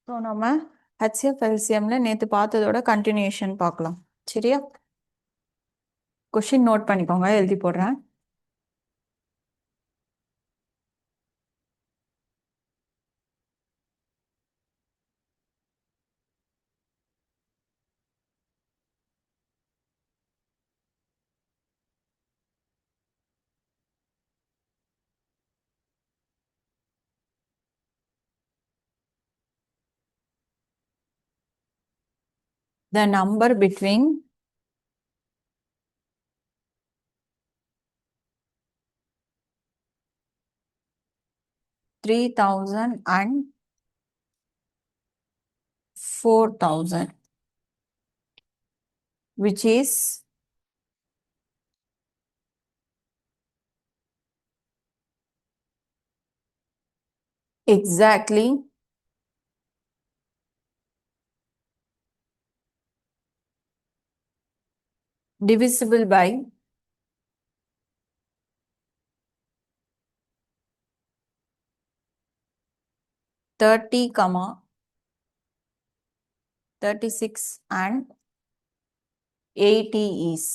So நம்ம HCF எல்சிஎம்ல நேற்று பார்த்ததோட continuation பார்க்கலாம். சரியா? கொஷின் நோட் பண்ணிக்கோங்க, எழுதி போடுறேன். The number between 3,000 and 4,000, which is exactly divisible by 30, 36 and 80 is.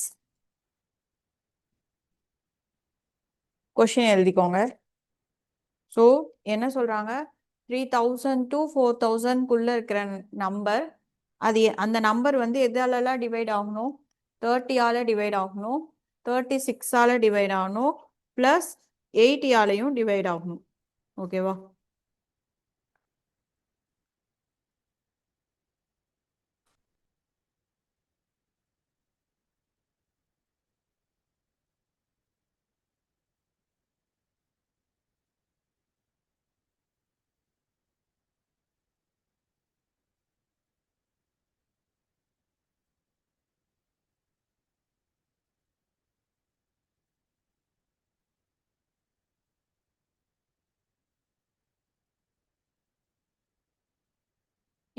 Question எழுதிக்கோங்க. ஸோ என்ன சொல்றாங்க? 3,000 to 4,000 இருக்கிற நம்பர், அது அந்த நம்பர் வந்து எதாலலாம் டிவைட் ஆகணும்? 30ஆல டிவைட் ஆகணும், 36ஆல டிவைட் ஆகணும், ப்ளஸ் 80ஆலையும் டிவைட் ஆகணும். ஓகேவா?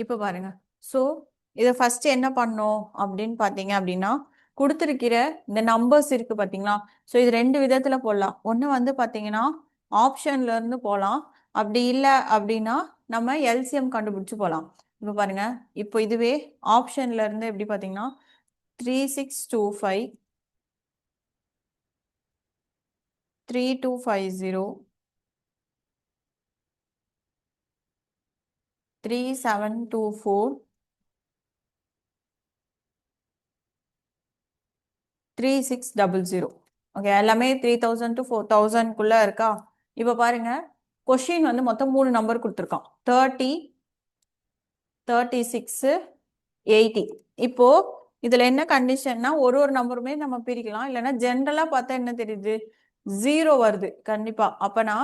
இப்போ பாருங்க. ஸோ இதை ஃபர்ஸ்ட் என்ன பண்ணோம் அப்படின்னு பார்த்தீங்க அப்படின்னா, கொடுத்துருக்கிற இந்த நம்பர்ஸ் இருக்கு பார்த்தீங்களா? ஸோ இது ரெண்டு விதத்தில் போடலாம். ஒன்று வந்து பார்த்தீங்கன்னா ஆப்ஷன்ல இருந்து போகலாம், அப்படி இல்லை அப்படின்னா நம்ம எல்சிஎம் கண்டுபிடிச்சு போகலாம். இப்போ பாருங்க, இப்போ இதுவே ஆப்ஷன்ல இருந்து எப்படி பார்த்தீங்கன்னா 3625, 3250, 3724, 3600. ஓகே, எல்லாமே 3,000 to 4,000 இருக்கா? இப்போ பாருங்க, கொஷின் வந்து மொத்தம் 3 நம்பர் கொடுத்துருக்கான். 30, 36, 80. இப்போ இதுல என்ன கண்டிஷன்னா, ஒரு நம்பருமே நம்ம பிரிக்கலாம். இல்லைன்னா ஜென்ரலா பார்த்தா என்ன தெரியுது? 0 வருது கண்டிப்பா. அப்பனா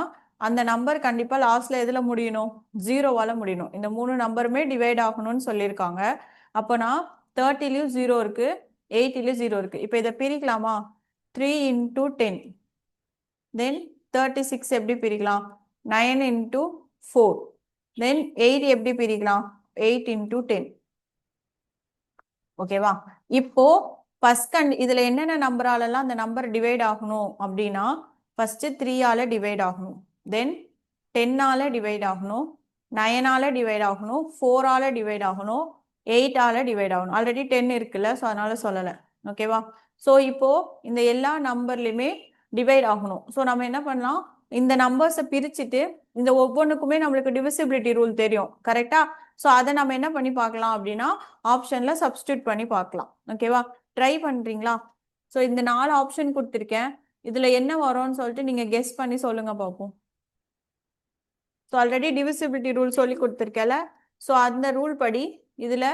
அந்த நம்பர் கண்டிப்பா லாஸ்ட்ல எதுல முடியணும்? 0வால முடியணும். இந்த 3 நம்பருமே டிவைட் ஆகணும்னு சொல்லியிருக்காங்க. அப்பனா 30லயும் 0 இருக்கு, 80லயும் 0 இருக்கு. இப்போ இதை பிரிக்கலாமா? 3 into 10. Then 36 எப்படி பிரிக்கலாம்? 9 into 4. Then 8 எப்படி பிரிக்கலாம்? 8 into 10. ஓகேவா? இப்போ ஃபர்ஸ்ட் இதுல என்னென்ன நம்பராலலாம் அந்த நம்பர் டிவைட் ஆகணும் அப்படின்னா, ஃபர்ஸ்ட் 3ஆல டிவைட் ஆகணும், தென் 10ஆல டிவைட் ஆகணும், 9ஆல டிவைட் ஆகணும், 4ஆல டிவைட் ஆகணும், 8ஆல டிவைட் ஆகணும். ஆல்ரெடி 10 இருக்குல்ல, ஸோ அதனால சொல்லலை. ஓகேவா? ஸோ இப்போ இந்த எல்லா நம்பர்லையுமே டிவைட் ஆகணும். ஸோ நம்ம என்ன பண்ணலாம்? இந்த நம்பர்ஸை பிரிச்சுட்டு இந்த ஒவ்வொன்றுக்குமே நம்மளுக்கு டிவிசிபிலிட்டி ரூல் தெரியும், கரெக்டா? ஸோ அதை நம்ம என்ன பண்ணி பார்க்கலாம் அப்படின்னா ஆப்ஷன்ல சப்ஸ்டியூட் பண்ணி பார்க்கலாம். ஓகேவா? ட்ரை பண்றீங்களா? ஸோ இந்த 4 ஆப்ஷன் கொடுத்துருக்கேன், இதுல என்ன வரும்னு சொல்லிட்டு நீங்க கெஸ் பண்ணி சொல்லுங்க பார்ப்போம். ஸோ ஆல்ரெடி டிவிசிபிலிட்டி ரூல் சொல்லி கொடுத்துருக்கல, ஸோ அந்த ரூல் படி இதுல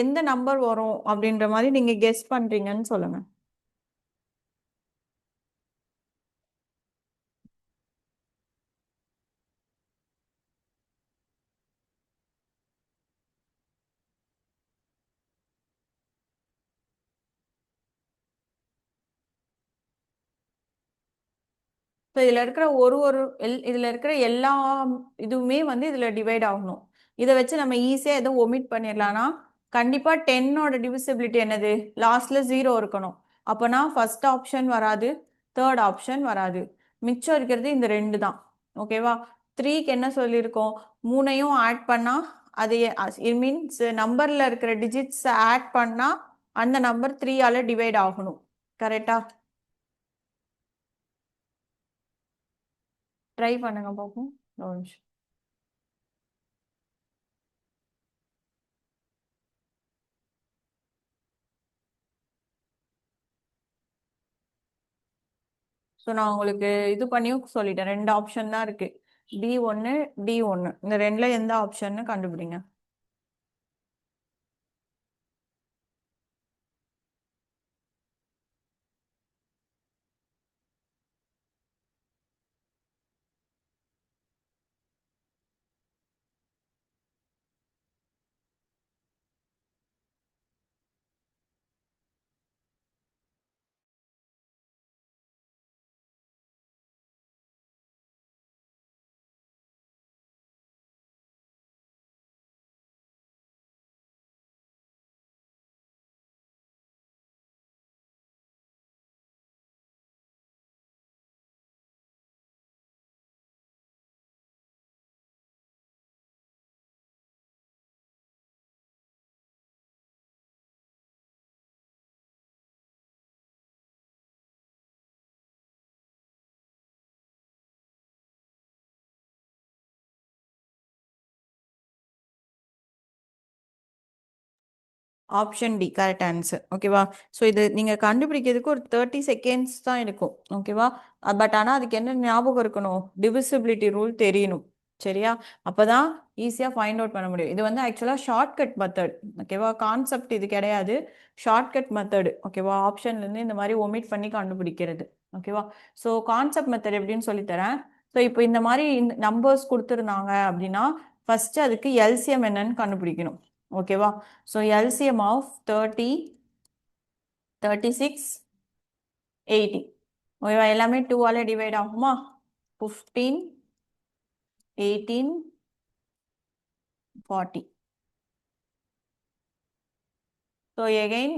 எந்த நம்பர் வரும் அப்படின்ற மாதிரி நீங்க கெஸ் பண்றீங்கன்னு சொல்லுங்க. ஸோ இதில் இருக்கிற இதில் இருக்கிற எல்லா இதுவுமே வந்து இதில் டிவைட் ஆகணும். இதை வச்சு நம்ம ஈஸியாக எதுவும் ஒமிட் பண்ணிடலாம்னா, கண்டிப்பாக 10ஓட டிவிசிபிலிட்டி என்னது? லாஸ்ட்ல 0 இருக்கணும். அப்போனா ஃபர்ஸ்ட் ஆப்ஷன் வராது, தேர்ட் ஆப்ஷன் வராது, மிச்சம் இருக்கிறது இந்த 2 தான். ஓகேவா? த்ரீக்கு என்ன சொல்லியிருக்கோம், மூணையும் ஆட் பண்ணா அது இட் மீன்ஸ் நம்பர்ல இருக்கிற டிஜிட்ஸ் ஆட் பண்ணா அந்த நம்பர் 3ஆல டிவைட் ஆகணும். கரெக்டா? ட்ரை பண்ணுங்க பார்ப்போம். ஒரு நிமிஷம். ஸோ நான் உங்களுக்கு இது பண்ணியும் சொல்லிட்டேன். 2 ஆப்ஷன் தான் இருக்கு. D1 D1 இந்த ரெண்டுல எந்த ஆப்ஷன்னு கண்டுபிடிங்க. Option D correct answer. ஓகேவா? ஸோ இது நீங்கள் கண்டுபிடிக்கிறதுக்கு ஒரு 30 செகண்ட்ஸ் தான் இருக்கும். ஓகேவா? பட் ஆனால் அதுக்கு என்ன ஞாபகம் இருக்கணும், டிவிசிபிலிட்டி ரூல் தெரியணும். சரியா? அப்பதான் ஈஸியாக ஃபைண்ட் அவுட் பண்ண முடியும். இது வந்து ஆக்சுவலாக ஷார்ட்கட் மெத்தட். ஓகேவா? கான்செப்ட் இது கிடையாது, ஷார்ட்கட் மெத்தடு. ஓகேவா? ஆப்ஷன்லேருந்து இந்த மாதிரி ஒமிட் பண்ணி கண்டுபிடிக்கிறது. ஓகேவா? ஸோ கான்செப்ட் மெத்தட் எப்படின்னு சொல்லித்தரேன். ஸோ இப்போ இந்த மாதிரி நம்பர்ஸ் கொடுத்துருந்தாங்க அப்படின்னா ஃபர்ஸ்ட் அதுக்கு எல்சிஎம் என்னன்னு கண்டுபிடிக்கணும். ஓகேவா? So LCM of 30, 36, 80. ஓகேவா? எல்லாமே 2ஆல டிவைட் ஆகுமா? 15, 18, 40. ஸோ எகெயின்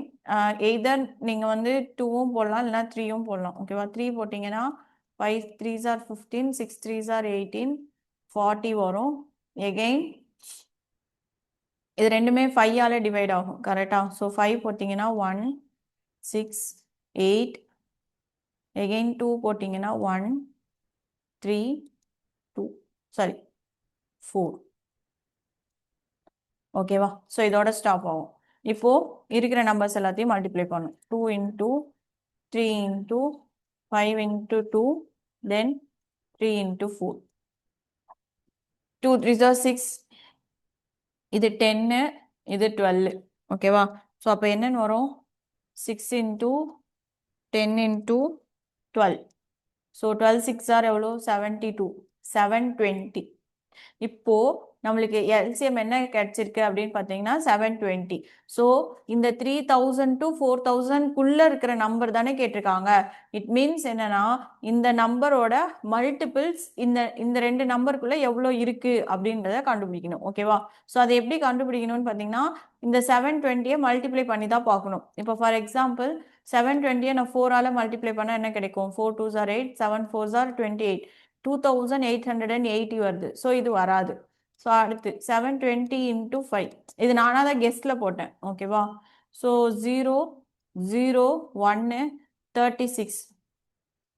எய்தர் நீங்கள் வந்து 2வும் போடலாம், இல்லைனா 3யும் போடலாம். ஓகேவா? 3 போட்டிங்கன்னா 5 3s are 15, 6 3s are 18, 40 வரும். எகெயின் இது ரெண்டுமே 5ஆல டிவைட் ஆகும். கரெக்டா? ஸோ 5 போட்டிங்கன்னா 1, 6, 8. எகெயின் 2 போட்டிங்கன்னா 1, 3, 2 சாரி 4. ஓகேவா? ஸோ இதோட ஸ்டாப் ஆகும். இப்போ இருக்கிற நம்பர்ஸ் எல்லாத்தையும் மல்டிப்ளை பண்ணும். 2 into 3 into 5 into 2 then 3 into 4. 2 3s are 6. இது 10, இது 12. ஓகேவா? ஸோ அப்போ என்னன்னு வரும், 6 இன்டூ 10 இன்டூ 12. ஸோ 12 6 ஆர் எவ்வளோ, 72. 720. இப்போ நம்மளுக்கு எல்சிஎம் என்ன கிடைச்சிருக்கு அப்படின்னு பார்த்தீங்கன்னா 720. ஸோ இந்த 3000 டு 4000குள்ள இருக்கிற நம்பர் தானே கேட்டிருக்காங்க. இட் மீன்ஸ் என்னன்னா இந்த நம்பரோட மல்டிபிள்ஸ் இந்த இந்த ரெண்டு நம்பருக்குள்ள எவ்வளோ இருக்கு அப்படின்றத கண்டுபிடிக்கணும். ஓகேவா? ஸோ அதை எப்படி கண்டுபிடிக்கணும்னு பார்த்தீங்கன்னா இந்த 720 மல்டிப்ளை பண்ணி தான் பார்க்கணும். இப்போ ஃபார் எக்ஸாம்பிள் 720 நான் 4ஆல மல்டிப்ளை பண்ணால் என்ன கிடைக்கும், 4 2s are 8, 7 4s are 28, 2880 வருது. ஸோ இது வராது. ஸோ அடுத்து 720 இன்டூ 5, இது நானாக தான் கெஸ்ட்ல போட்டேன். ஓகேவா? ஸோ 0 0 1 36,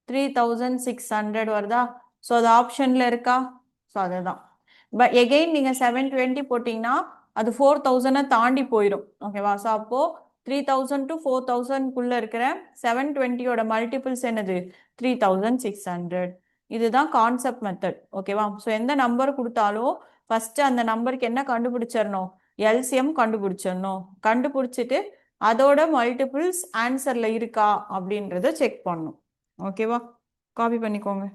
3600 வருதா? ஸோ அது ஆப்ஷன்ல இருக்கா? ஸோ அதுதான். பட் எகெயின் நீங்கள் 720 போட்டிங்கன்னா அது 4000 தாண்டி போயிடும். ஓகேவா? ஸோ அப்போ 3000 டு 4000குள்ள இருக்கிற 720யோட மல்டிபிள்ஸ் என்னது, 3600. இதுதான் கான்செப்ட் மெத்தட். ஓகேவா? ஸோ எந்த நம்பர் கொடுத்தாலும் ஃபர்ஸ்ட் அந்த நம்பருக்கு என்ன கண்டுபிடிச்சிடணும், எல்சிஎம் கண்டுபிடிச்சிடணும். கண்டுபிடிச்சிட்டு அதோட மல்டிபிள்ஸ் ஆன்சர்ல இருக்கா அப்படின்றத செக் பண்ணணும். ஓகேவா? காப்பி பண்ணிக்கோங்க.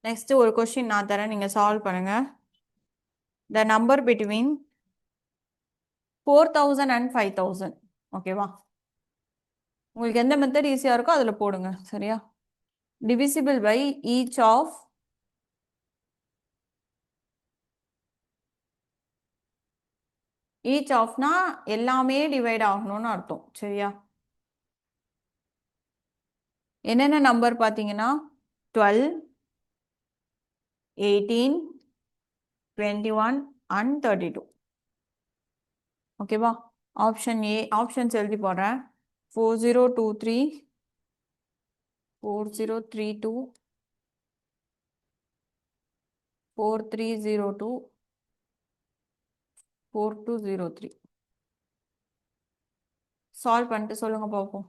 நெக்ஸ்ட் ஒரு கொஸ்டின் நான் தரேன், நீங்க சால்வ் பண்ணுங்க. The number between 4000 and 5000. ஓகேவா? உங்களுக்கு எந்த மெத்தட் ஈஸியா இருக்கோ அதுல போடுங்க. சரியா? Divisible by each of each ஆஃப்னா எல்லாமே டிவைட் ஆகணும்னு அர்த்தம். சரியா? என்னென்ன நம்பர் பார்த்தீங்கன்னா 12, 18, 21 and 32. ஓகேவா? ஆப்ஷன் ஏ, ஆப்ஷன்ஸ் எழுதி போடுறேன். 4023, 4032, 4302, 4203. சால்வ் பண்ணிட்டு சொல்லுங்க பார்ப்போம்.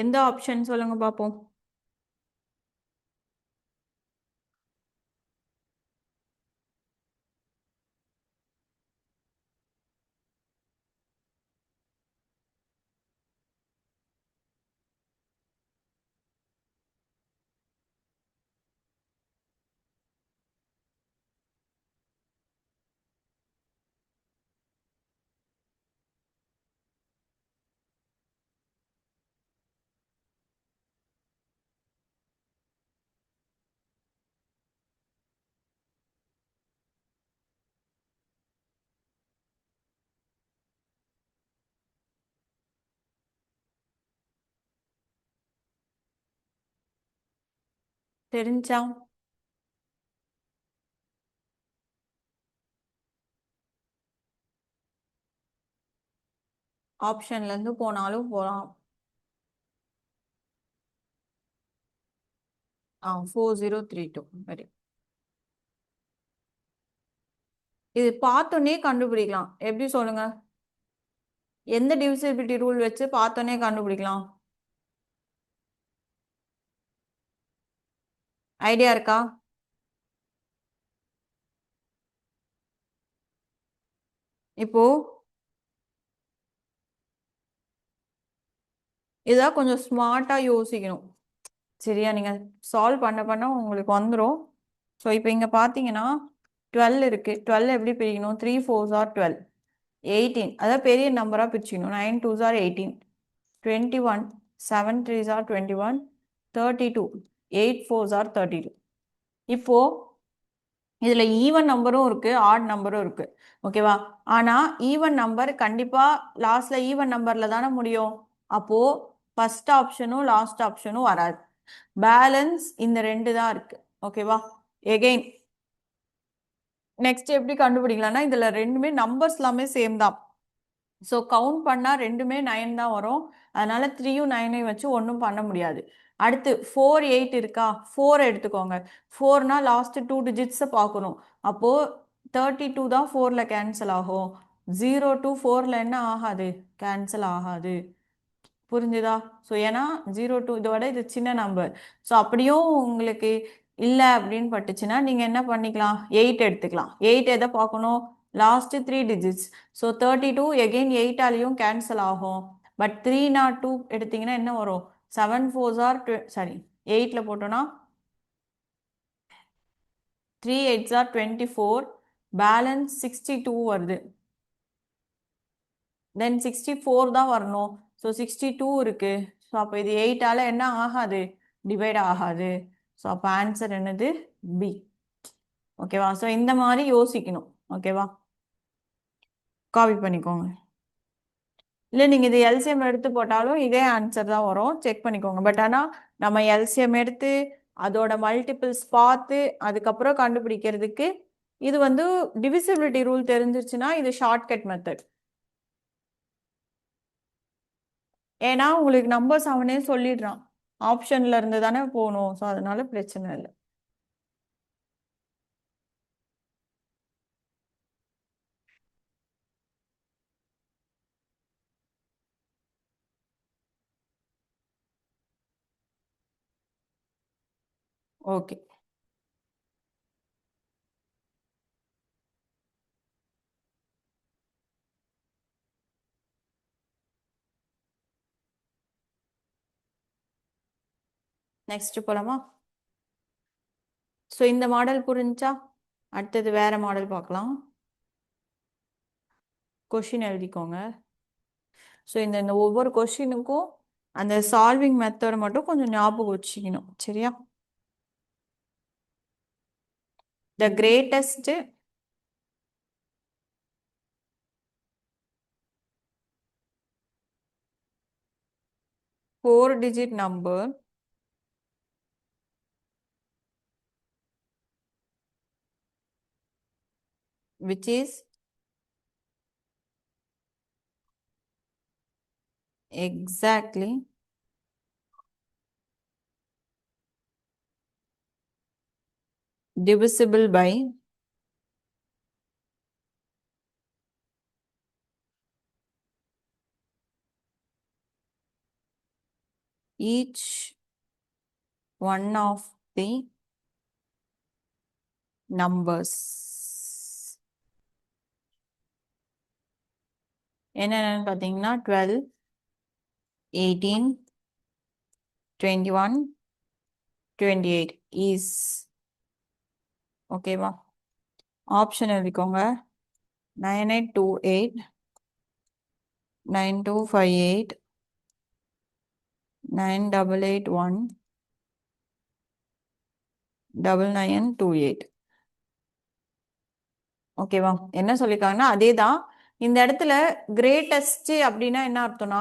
எந்த ஆப்ஷன் சொல்லுங்க பார்ப்போம். தெரிஞ்சா ஆப்ஷன்ல இருந்து போனாலும் போகலாம். 4032. சரி, இது பார்த்தோன்னே கண்டுபிடிக்கலாம். எப்படி சொல்லுங்க? எந்த டிவிசிபிலிட்டி ரூல் வச்சு பார்த்தோன்னே கண்டுபிடிக்கலாம்? ஐடியா இருக்கா? இப்போ இதான் கொஞ்சம் ஸ்மார்ட்டா யோசிக்கணும். சரியா? நீங்க சால்வ் பண்ண பண்ண உங்களுக்கு வந்துடும். ஸோ இப்போ இங்க பார்த்தீங்கன்னா 12 இருக்கு. 12 எப்படி பிரிக்கணும்? 3 4s are 12. 18, அதாவது பெரிய நம்பரா பிரிச்சுக்கணும். 9 2s are 18. 21, 7 3s are 21. 32, 8 4s are 32. இப்போ இதுல ஈவன் நம்பரும் இருக்கு, ஆட் நம்பரும் இருக்கு. ஓகேவா? ஆனா ஈவன் நம்பர் கண்டிப்பா லாஸ்ட்ல ஈவன் நம்பர்ல தானே முடியும். அப்போ ஃபர்ஸ்ட் ஆப்ஷனும் லாஸ்ட் ஆப்ஷனும் வராது. பேலன்ஸ் இந்த ரெண்டு தான் இருக்கு. ஓகேவா? எகெயின் நெக்ஸ்ட் எப்படி கண்டுபிடிக்கலாம்னா இதுல ரெண்டுமே நம்பர்ஸ் எல்லாமே சேம் தான். ஸோ கவுண்ட் பண்ணா ரெண்டுமே 9 தான் வரும். அதனால 3யும் 9ஐயும் வச்சு ஒன்றும் பண்ண முடியாது. அடுத்து 4 8 இருக்கா? 4 எடுத்துக்கோங்க. 4னா லாஸ்ட் 2 டிஜிட்ஸை பார்க்கணும். அப்போ 32 தான் 4ல கேன்சல் ஆகும். 0 to 4ல என்ன ஆகாது? கேன்சல் ஆகாது. புரிஞ்சுதா? ஸோ ஏன்னா 0 to இதோட இது சின்ன நம்பர். ஸோ அப்படியும் உங்களுக்கு இல்லை அப்படின்னு பட்டுச்சுன்னா நீங்கள் என்ன பண்ணிக்கலாம், 8 எடுத்துக்கலாம். 8 எதை பார்க்கணும், லாஸ்ட் 3 டிஜிட்ஸ். ஸோ 32 எகெயின் 8ஆலையும் கேன்சல் ஆகும். பட் 302 எடுத்தீங்கன்னா என்ன வரும், 7 4s are சாரி 8ல் போட்டோன்னா 3 8s are 24, பேலன்ஸ் 62 வருது. தென் 64 தான் வரணும். ஸோ 62 இருக்கு. ஸோ அப்போ இது 8ஆல என்ன ஆகாது, டிவைட் ஆகாது. ஸோ அப்போ ஆன்சர் என்னது, பி. ஓகேவா? ஸோ இந்த மாதிரி யோசிக்கணும். ஓகேவா? காப்பி பண்ணிக்கோங்க. இல்லை நீங்கள் இது எல்சிஎம் எடுத்து போட்டாலும் இதே ஆன்சர் தான் வரும், செக் பண்ணிக்கோங்க. பட் ஆனால் நம்ம எல்சிஎம் எடுத்து அதோட மல்டிபிள்ஸ் பார்த்து அதுக்கப்புறம் கண்டுபிடிக்கிறதுக்கு இது வந்து டிவிசிபிலிட்டி ரூல் தெரிஞ்சிருச்சுன்னா இது ஷார்ட்கட் மெத்தட். ஏன்னா உங்களுக்கு நம்பர்ஸ் அவனே சொல்லிடுறான், ஆப்ஷன்ல இருந்து தானே போகணும். ஸோ அதனால பிரச்சனை இல்லை. ஓகே, நெக்ஸ்ட் போலாமா? ஸோ இந்த மாடல் புரிஞ்சா அடுத்தது வேற மாடல் பார்க்கலாம். கொஷின் எழுதிக்கோங்க. ஸோ இந்த ஒவ்வொரு கொஷினுக்கும் அந்த சால்விங் மெத்தட் மட்டும் கொஞ்சம் ஞாபகம் வச்சுக்கணும். சரியா? The greatest four-digit number which is exactly divisible by each one of the numbers. என்னென்னு பார்த்தீங்கன்னா 12, 18, 21, 28 is. ஓகேவா? ஆப்ஷன் எழுதிக்கோங்க. 9828, 9258, 9881, 9928. ஓகேவா? என்ன சொல்லியிருக்காங்கன்னா அதே தான். இந்த இடத்துல கிரேட்டஸ்ட் அப்படின்னா என்ன அர்த்தம்னா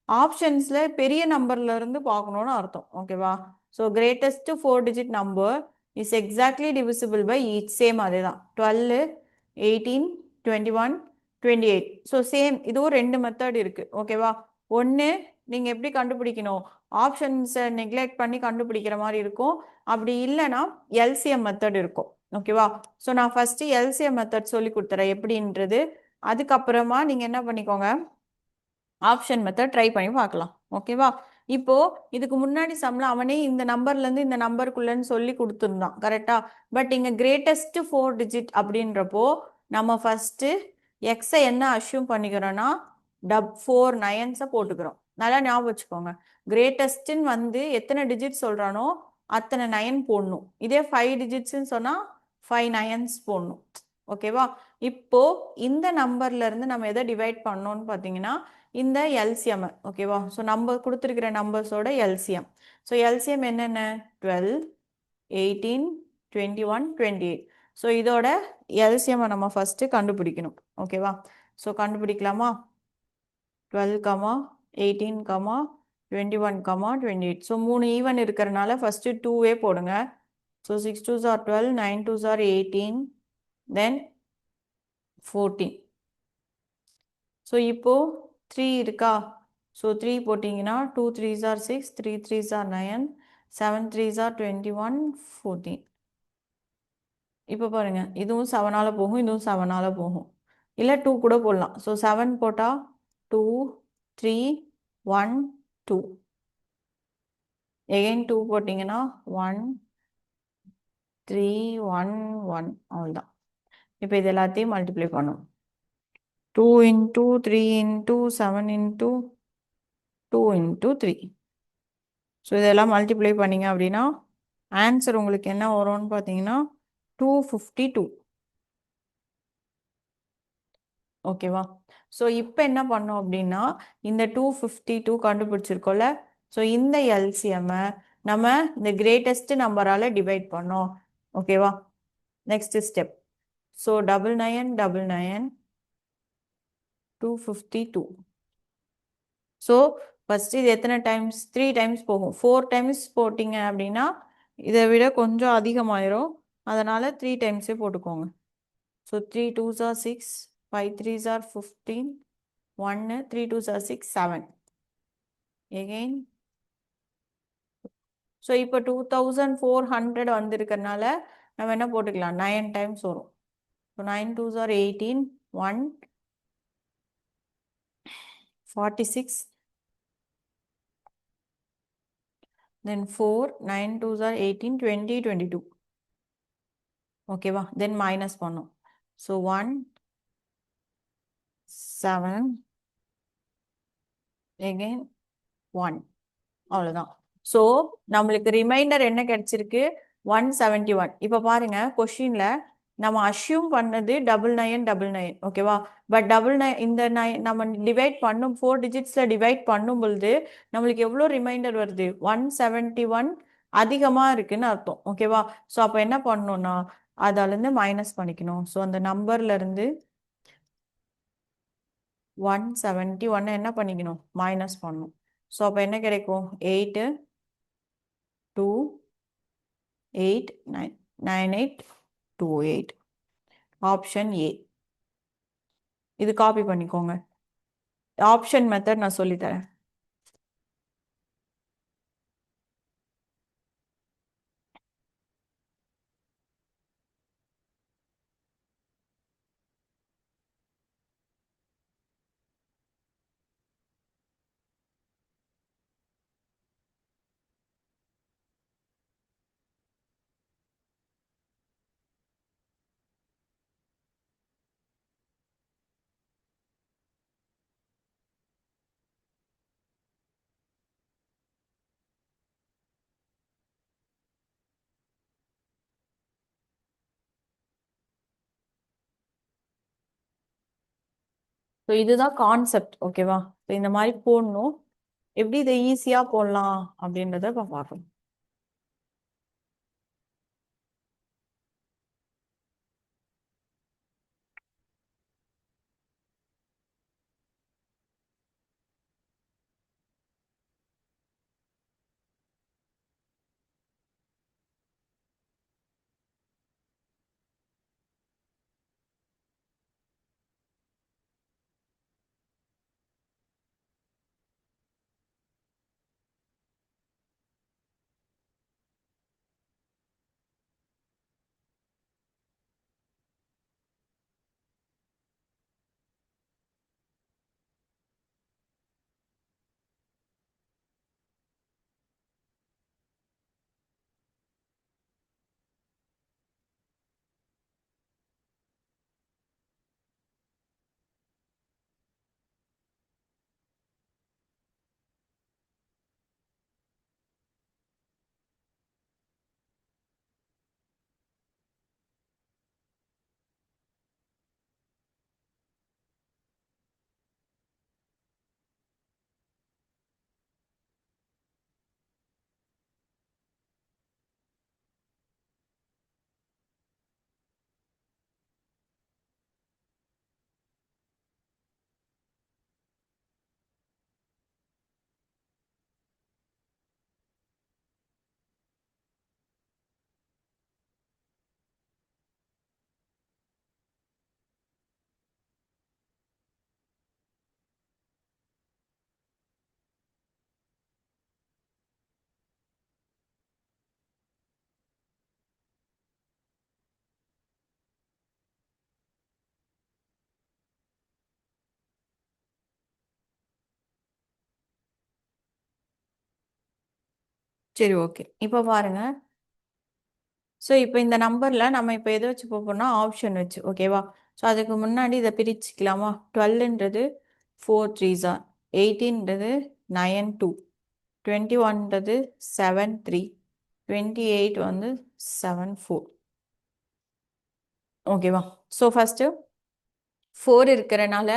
ஆப்ஷன்ஸ்ல பெரிய நம்பர்ல இருந்து பார்க்கணும்னு அர்த்தம். ஓகேவா? So greatest 4-digit number is exactly divisible by each. Same அதே தான். 12, 18, 21, 28. ஸோ சேம் இதுவும் ரெண்டு மெத்தட் இருக்கு. ஓகேவா? ஒன்று நீங்கள் எப்படி கண்டுபிடிக்கணும், ஆப்ஷன்ஸை நெக்லெக்ட் பண்ணி கண்டுபிடிக்கிற மாதிரி இருக்கும். அப்படி இல்லைன்னா எல்சிஎம் மெத்தட் இருக்கும். ஓகேவா? ஸோ நான் ஃபஸ்ட்டு எல்சிஎம் மெத்தட் சொல்லி கொடுத்துறேன் எப்படின்றது. அதுக்கப்புறமா நீங்கள் என்ன பண்ணிக்கோங்க, ஆப்ஷன் மெத்தட் ட்ரை பண்ணி பார்க்கலாம். ஓகேவா? இப்போ இதுக்கு முன்னாடி சம்ல அவனே இந்த நம்பர்லேருந்து இந்த நம்பருக்குள்ளன்னு சொல்லி கொடுத்துருந்தான், கரெக்டா? பட் இங்கே கிரேட்டஸ்ட் 4-digit அப்படின்றப்போ நம்ம ஃபஸ்ட்டு எக்ஸை என்ன அஷ்யூம் பண்ணிக்கிறோன்னா 4 9s போட்டுக்கிறோம். நல்லா ஞாபகம் வச்சுக்கோங்க. கிரேட்டஸ்ட்ன்னு வந்து எத்தனை டிஜிட் சொல்கிறானோ அத்தனை 9 போடணும். இதே 5 digitsன்னு சொன்னால் 5 9s போடணும். ஓகேவா? இப்போ இந்த நம்பர்ல இருந்து நம்ம எதை டிவைட் பண்ணோம்னு பார்த்தீங்கன்னா இந்த எல்சிஎம். ஓகேவா? ஸோ நம்ம கொடுத்துருக்கிற நம்பர்ஸோட எல்சிஎம். ஸோ எல்சிஎம் என்னென்ன, 12, 18, 21, 28. ஸோ இதோட எல்சிஎம்மை நம்ம ஃபஸ்ட்டு கண்டுபிடிக்கணும். ஓகேவா? ஸோ கண்டுபிடிக்கலாமா? 12, 18, 21, 28. ஸோ 3 ஈவன் இருக்கிறனால ஃபஸ்ட்டு 2வே போடுங்க. So 6 2s are 12, 9 2s are 18, then 14. So இப்போ 3 இருக்கா? ஸோ 3 போட்டிங்கன்னா 2 3s are 6, 3 3s are 9, 7 3s are 21, 14. இப்போ பாருங்க, இதுவும் 7ஆல் போகும், இதுவும் 7ஆல் போகும். இல்லை 2 கூட போடலாம். ஸோ 7 போட்டால் 2 3 1 2. again 2 போட்டிங்கன்னா 1 3 1 1 அவ்வளோதான். இப்போ இது எல்லாத்தையும் மல்டிப்ளை பண்ணும். 2 into 3 into 7 into 2 into 3. So இதெல்லாம் மல்டிப்ளை பண்ணிங்க அப்படின்னா ஆன்சர் உங்களுக்கு என்ன வரும்னு பார்த்தீங்கன்னா 252. ஓகேவா? ஸோ இப்போ என்ன பண்ணோம் அப்படின்னா இந்த 252 கண்டுபிடிச்சிருக்கோம்ல, ஸோ இந்த எல்சிஎம்மை நம்ம இந்த கிரேட்டஸ்ட் நம்பரால் டிவைட் பண்ணோம். ஓகேவா? Next step. So 9999 252. So first இது எத்தனை டைம்ஸ்? 3 டைம்ஸ் போகும். 4 டைம்ஸ் போட்டிங்க அப்படின்னா இதை விட கொஞ்சம் அதிகமாயிரும். அதனால் 3 டைம்ஸே போட்டுக்கோங்க. So 3 2s are 6, 5 3s are 15, 1 3 2s are 6 7. again so இப்போ 2400 வந்திருக்கறனால நம்ம என்ன போட்டுக்கலாம்? 9 டைம்ஸ் வரும். So 9 2s are 18, 1 46, then 4 9 2s are 18 20 22. ஓகேவா? தென் மைனஸ் பண்ணும். So 1 7 again 1. அவ்வளோதான். ஸோ நம்மளுக்கு ரிமைண்டர் என்ன கிடைச்சிருக்கு? 171. இப்போ பாருங்க கொஷின்ல நம்ம அஷ்யூம் பண்ணது 9999. ஓகேவா? பட் 99 இந்த நம்ம டிவைட் பண்ணும் 4 டிஜிட்ஸில் டிவைட் பண்ணும் பொழுது நம்மளுக்கு எவ்வளோ ரிமைண்டர் வருது? 171 அதிகமாக இருக்குன்னு அர்த்தம். ஓகேவா? ஸோ அப்போ என்ன பண்ணணும்னா அதிலேருந்து மைனஸ் பண்ணிக்கணும். ஸோ அந்த நம்பர்லேருந்து 171 என்ன பண்ணிக்கணும்? மைனஸ் பண்ணணும். ஸோ அப்போ என்ன கிடைக்கும்? 8 2 8 9 9828. Option A. இது காப்பி பண்ணிக்கோங்க. ஆப்ஷன் மெத்தட் நான் சொல்லித்தரேன். ஸோ இதுதான் கான்செப்ட். ஓகேவா? ஸோ இந்த மாதிரி போடணும். எப்படி இதை ஈஸியாக போடலாம் அப்படின்றத இப்போ பார்க்கணும். சரி, ஓகே. இப்போ பாருங்க. ஸோ இப்போ இந்த நம்பரில் நம்ம இப்போ எதை வச்சு போகிறோம்னா ஆப்ஷன் வச்சு, ஓகேவா? ஸோ அதுக்கு முன்னாடி இதை பிரிச்சுக்கலாமா? 12ன்றது 4 3s ஆர், 18ன்றது 9 2, 21ன்றது 7 3, 28 வந்து 7 4, ஓகேவா? ஸோ ஃபஸ்ட்டு 4 இருக்கிறனால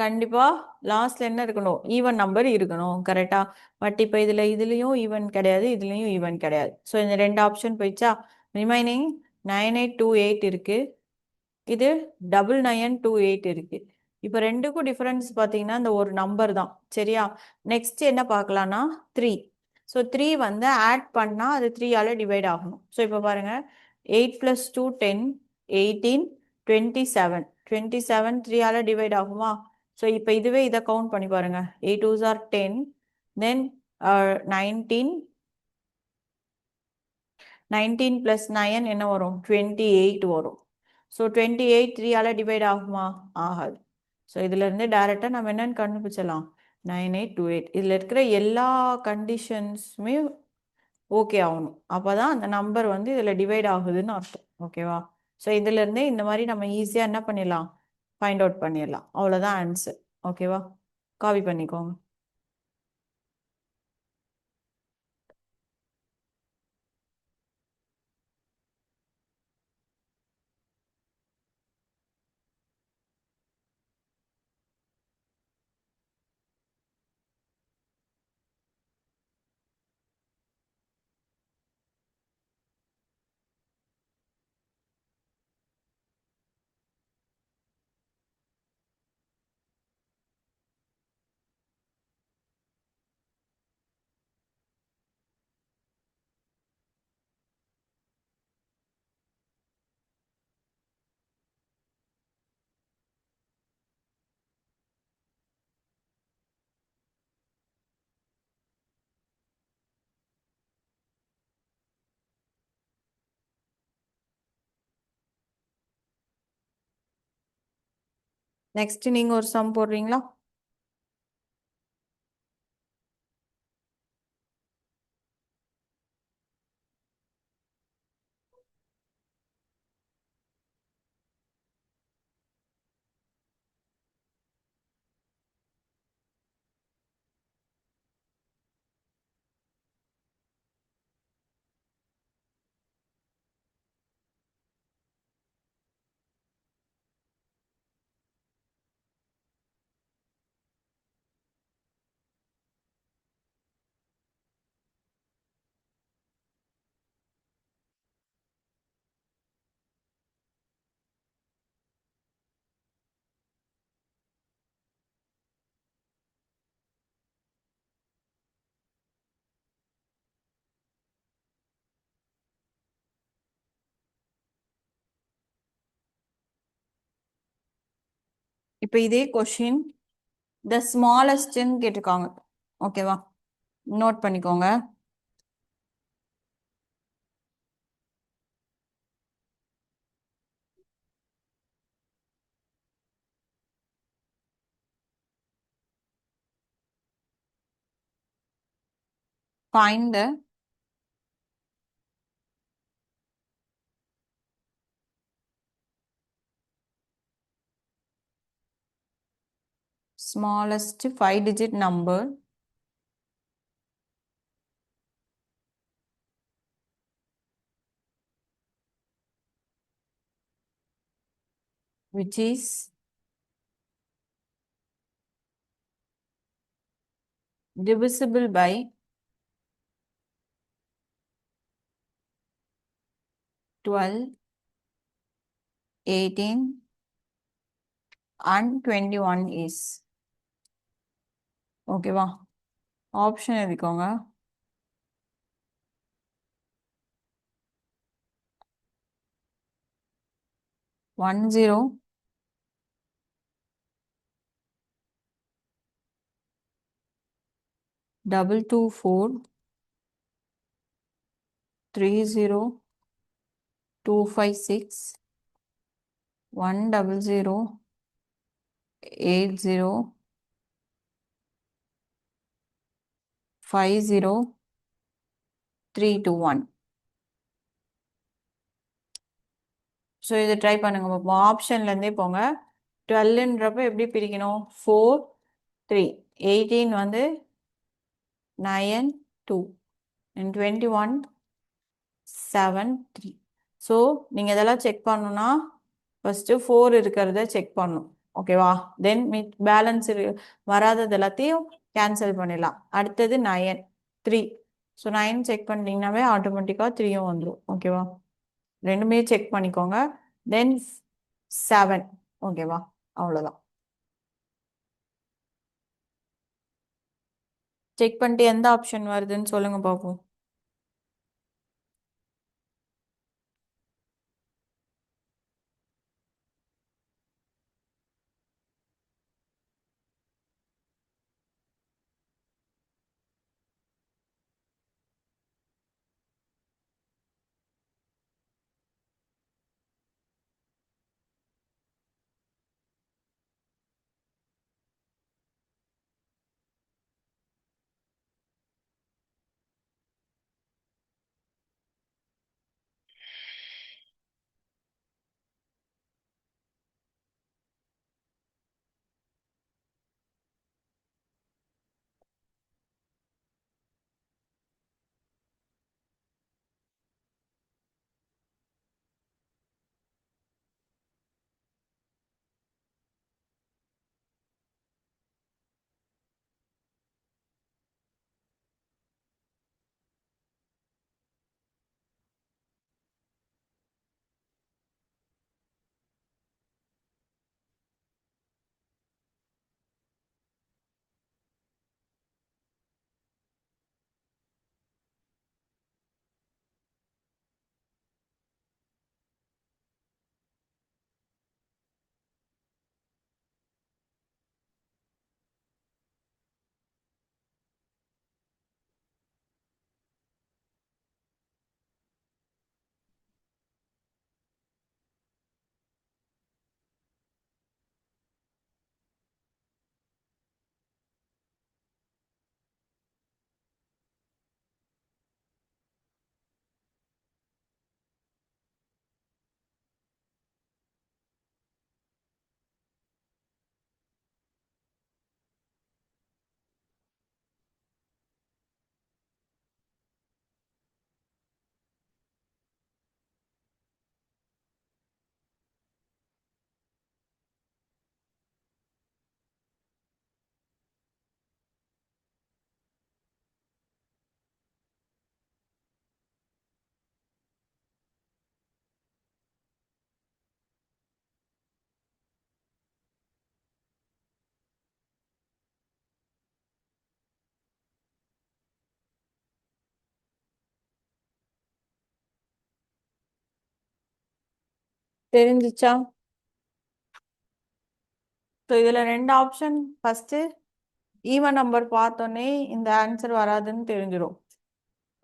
கண்டிப்பாக லாஸ்ட்ல என்ன இருக்கணும்? ஈவன் நம்பர் இருக்கணும், கரெக்டா? பட் இப்போ இதுலேயும் ஈவன் கிடையாது, இதுலேயும் ஈவன் கிடையாது. ஸோ இந்த ரெண்டு ஆப்ஷன் போயிடுச்சா? ரிமைனிங் 9828 இருக்கு, இது 9928 இருக்கு. இப்போ ரெண்டுக்கும் டிஃபரன்ஸ் பார்த்தீங்கன்னா இந்த ஒரு நம்பர் தான், சரியா? நெக்ஸ்ட் என்ன பார்க்கலாம்னா 3. ஸோ 3 வந்து ஆட் பண்ணால் அது 3ஆல் டிவைட் ஆகணும். ஸோ இப்போ பாருங்க, 8 + 2 10, 18 27, 27 3ஆல் டிவைட் ஆகுமா? ஸோ இப்போ இதுவே இதை கவுண்ட் பண்ணி பாருங்க, 8 2s are 10, தென் 19, 19 + 9 என்ன வரும்? 28 வரும். ஸோ 28 3ஆல் டிவைட் ஆகுமா? ஆகாது. ஸோ இதிலிருந்து டைரெக்டாக நம்ம என்னன்னு கண்டுபிடிச்சலாம்? 9828. இதில் இருக்கிற எல்லா கண்டிஷன்ஸுமே ஓகே ஆகணும். அப்போ தான் அந்த நம்பர் வந்து இதில் டிவைட் ஆகுதுன்னு அர்த்தம், ஓகேவா? ஸோ இதிலிருந்தே இந்த மாதிரி நம்ம ஈஸியாக என்ன பண்ணிடலாம்? ஃபைண்ட் அவுட் பண்ணிடலாம். அவ்வளோதான் ஆன்சர், ஓகேவா? காப்பி பண்ணிக்கோங்க. நெக்ஸ்ட் நீங்கள் ஒரு சம் போடுறீங்களா? இப்போ இதே கொஷின் த ஸ்மாலஸ்ட்ன்னு கேட்டிருக்காங்க, ஓகேவா? நோட் பண்ணிக்கோங்க. Find the smallest 5-digit number which is divisible by 12, 18 and 21 is, ஓகேவா? ஆப்ஷன் எழுதிக்கோங்க. 10, 224, 30, 256, 100, 80, 50, 3 to 1. ஸோ இதை ட்ரை பண்ணுங்க பார்ப்போம். ஆப்ஷன்லேருந்தே போங்க. 12ன்றப்ப எப்படி பிரிக்கணும்? 4 3. 18 வந்து 9 2 and 21 7 3. ஸோ நீங்கள் இதெல்லாம் செக் பண்ணணும்னா ஃபஸ்ட்டு 4 இருக்கிறத செக் பண்ணணும். ஓகேவா? தென் பேலன்ஸ் வராதது எல்லாத்தையும் கேன்சல் பண்ணிடலாம். அடுத்தது 9 3. ஸோ 9 செக் பண்ணிட்டீங்கன்னாவே ஆட்டோமேட்டிக்காக 3யும் வந்துடும். ஓகேவா? ரெண்டுமே செக் பண்ணிக்கோங்க. தென் 7. ஓகேவா? அவ்வளோதான். செக் பண்ணிட்டு எந்த ஆப்ஷன் வருதுன்னு சொல்லுங்க பார்ப்போம். தெரிஞ்சிச்சா? ஸோ இதில் 2 ஆப்ஷன். ஃபஸ்ட்டு ஈவன் நம்பர் பார்த்தோன்னே இந்த ஆன்சர் வராதுன்னு தெரிஞ்சிடும்.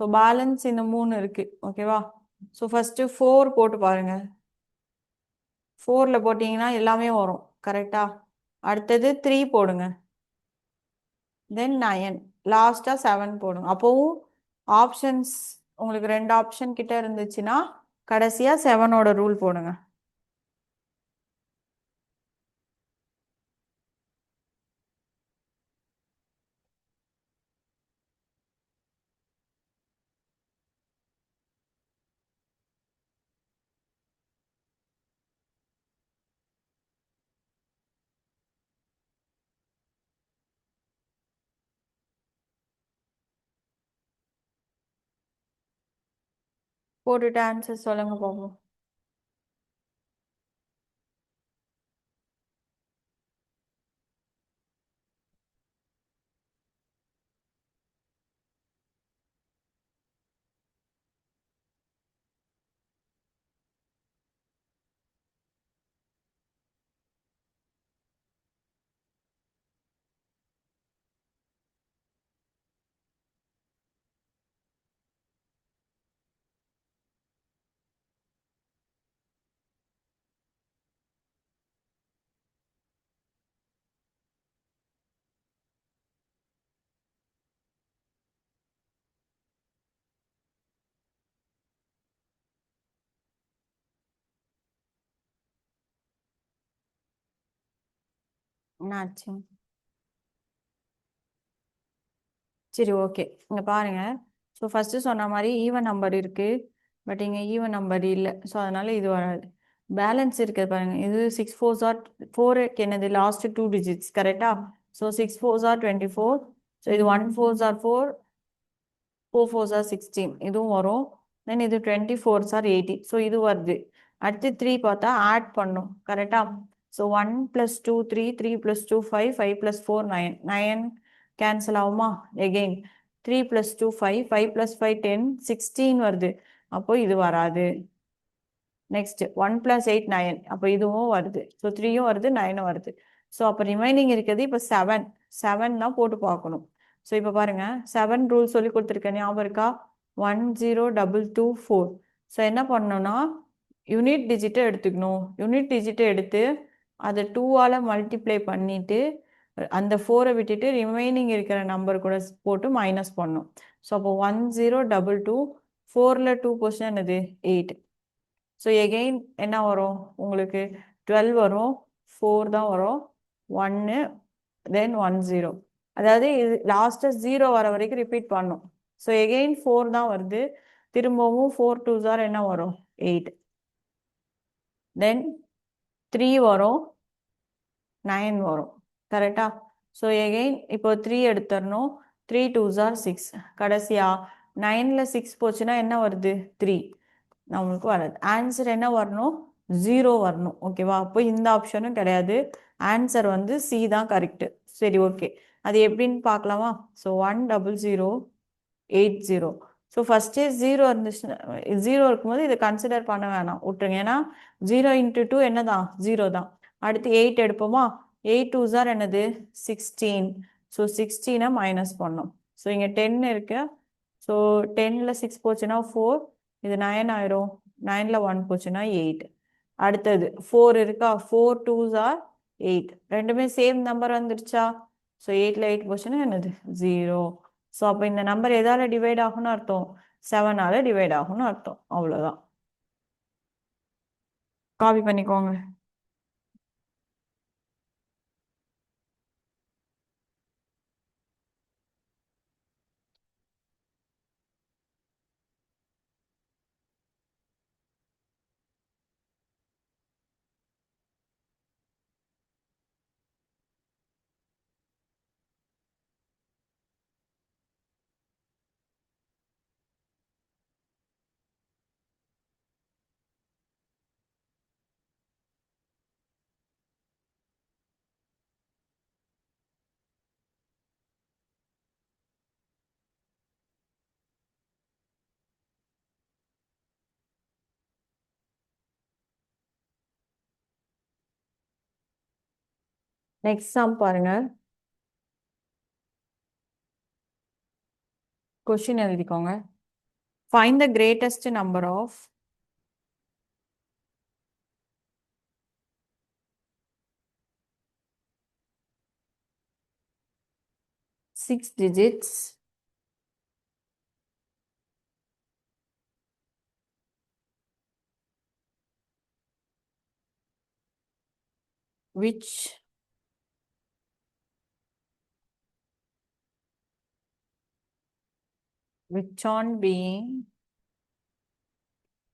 ஸோ பேலன்ஸ் இந்த 3 இருக்கு. ஓகேவா? ஸோ ஃபஸ்ட்டு 4 போட்டு பாருங்க. 4ல் போட்டிங்கன்னா எல்லாமே வரும். கரெக்டா? அடுத்தது 3 போடுங்க. தென் 9. லாஸ்ட்டாக 7 போடுங்க. அப்போவும் ஆப்ஷன்ஸ் உங்களுக்கு 2 ஆப்ஷன் கிட்ட இருந்துச்சுன்னா கடைசியாக 7ஓட ரூல் போடுங்க. போட்டுட்டு ஆன்சர் சொல்லுங்க பார்ப்போம். என்னாச்சு? சரி, ஓகே. இங்க பாருங்க. ஸோ ஃபர்ஸ்ட் சொன்ன மாதிரி ஈவன் நம்பர் இருக்கு, பட் இங்க ஈவன் நம்பர் இல்லை. ஸோ அதனால இது வராது. பேலன்ஸ் இருக்குது பாருங்க. இது 6 4s ஆர் 4 என்னது லாஸ்ட் 2 டிஜிட்ஸ் கரெக்டா? So 6 4s are 24. ஸோ இது 1 4s ஆர் 4, 4 4s ஆர் 16 இதுவும் வரும். தென் இது 24s ஆர் 80. ஸோ இது வருது. அடுத்து 3 பார்த்தா ஆட் பண்ணும் கரெக்டா? ஸோ 1 + 2 3, 3 + 2 5, 5 + 4 9, 9 கேன்சல் ஆகுமா? எகெயின் 3 + 2 5, 5 + 5 10, 16 வருது. அப்போ இது வராது. நெக்ஸ்ட் 1 + 8 9, அப்போ இதுவும் வருது. ஸோ 3யும் வருது, 9ம் வருது. ஸோ அப்போ ரிமைனிங் இருக்கிறது இப்போ 7. 7 தான் போட்டு பார்க்கணும். ஸோ இப்போ பாருங்க, 7 ரூல் சொல்லி கொடுத்துருக்கேன், ஞாபகம் இருக்கா? 1 0 2 2 4. ஸோ என்ன பண்ணணும்னா யூனிட் டிஜிட்டை எடுத்துக்கணும். யூனிட் டிஜிட்டை எடுத்து அதை 2ஆல் மல்டிப்ளை பண்ணிட்டு அந்த 4-ஐ விட்டுட்டு ரிமைனிங் இருக்கிற நம்பர் கூட போட்டு மைனஸ் பண்ணணும். ஸோ அப்போ 1 0 2 2, 4ல் 2 போச்சுன்னா என்னது 8. ஸோ எகெயின் என்ன வரும் உங்களுக்கு? 12 வரும், 4 தான் வரும், 1 தென் 1 0. அதாவது இது லாஸ்ட்டாக 0 வர வரைக்கும் ரிப்பீட் பண்ணும். ஸோ எகெயின் 4 தான் வருது. திரும்பவும் 4 2s ஆர் என்ன வரும்? 8. தென் 3 வரும், 9 வரும் கரெக்டா? ஸோ எகெயின் இப்போ 3 எடுத்துடணும். 3 2s ஆர் 6. கடைசியா 9ல் 6 போச்சுன்னா என்ன வருது? 3. நம்மளுக்கு வராது. ஆன்சர் என்ன வரணும்? 0 வரணும். ஓகேவா? அப்போ இந்த ஆப்ஷனும் கிடையாது. ஆன்சர் வந்து சி தான் கரெக்டு. சரி, ஓகே. அது எப்படின்னு பார்க்கலாமா? ஸோ 1 0 0 8 0. ஸோ ஃபஸ்ட்டே 0 இருந்துச்சுன்னா 0 இருக்கும்போது இதை கன்சிடர் பண்ண வேணாம், விட்டுருங்க. ஏன்னா 0 × 2 என்ன தான்? 0 தான். அடுத்து 8 எடுப்போமா? 8 2s ஆர் என்னது? 16. ஸோ 16-ஐ மைனஸ் பண்ணோம். ஸோ இங்கே 10 இருக்கு. ஸோ 10ல் 6 போச்சுன்னா 4, இது 9 ஆயிரும். 9ல் 1 போச்சுன்னா 8. அடுத்தது 4 இருக்கா? 4 2s ஆர் 8. ரெண்டுமே சேம் நம்பர் வந்துருச்சா? ஸோ 8ல் 8 போச்சுன்னா என்னது? 0. ஸோ அப்போ இந்த நம்பர் எதால டிவைட் ஆகும்னு அர்த்தம்? 7ஆல் டிவைட் ஆகும்னு அர்த்தம். அவ்வளோதான். காப்பி பண்ணிக்கோங்க. நெக்ஸ்ட் சம் பாருங்க. கொஸ்டின் எழுதிக்கோங்க. Find the greatest number of 6 digits which on being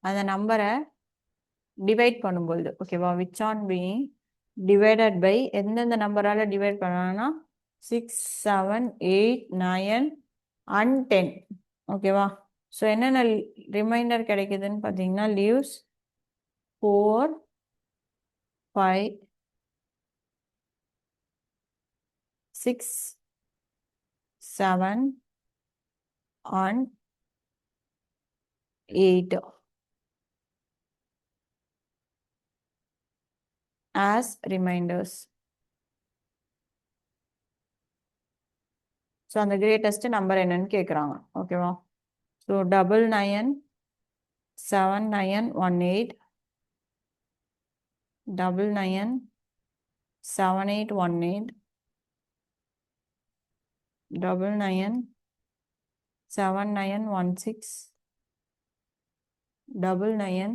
அந்த நம்பரை டிவைட் பண்ணும்போது, ஓகேவா? Which on being divided by எந்தெந்த நம்பரால் டிவைட் பண்ணணும்னா 6 7 8 9 and 10. ஓகேவா? ஸோ என்னென்ன ரிமைண்டர் கிடைக்குதுன்னு பார்த்தீங்கன்னா leaves 4 5 6 7 and 8 as reminders. So அந்த கிரேட்டஸ்ட் நம்பர் என்னன்னு கேட்குறாங்க. ஓகேவா? ஸோ 99 7918, 99 7818, 99 7916, 99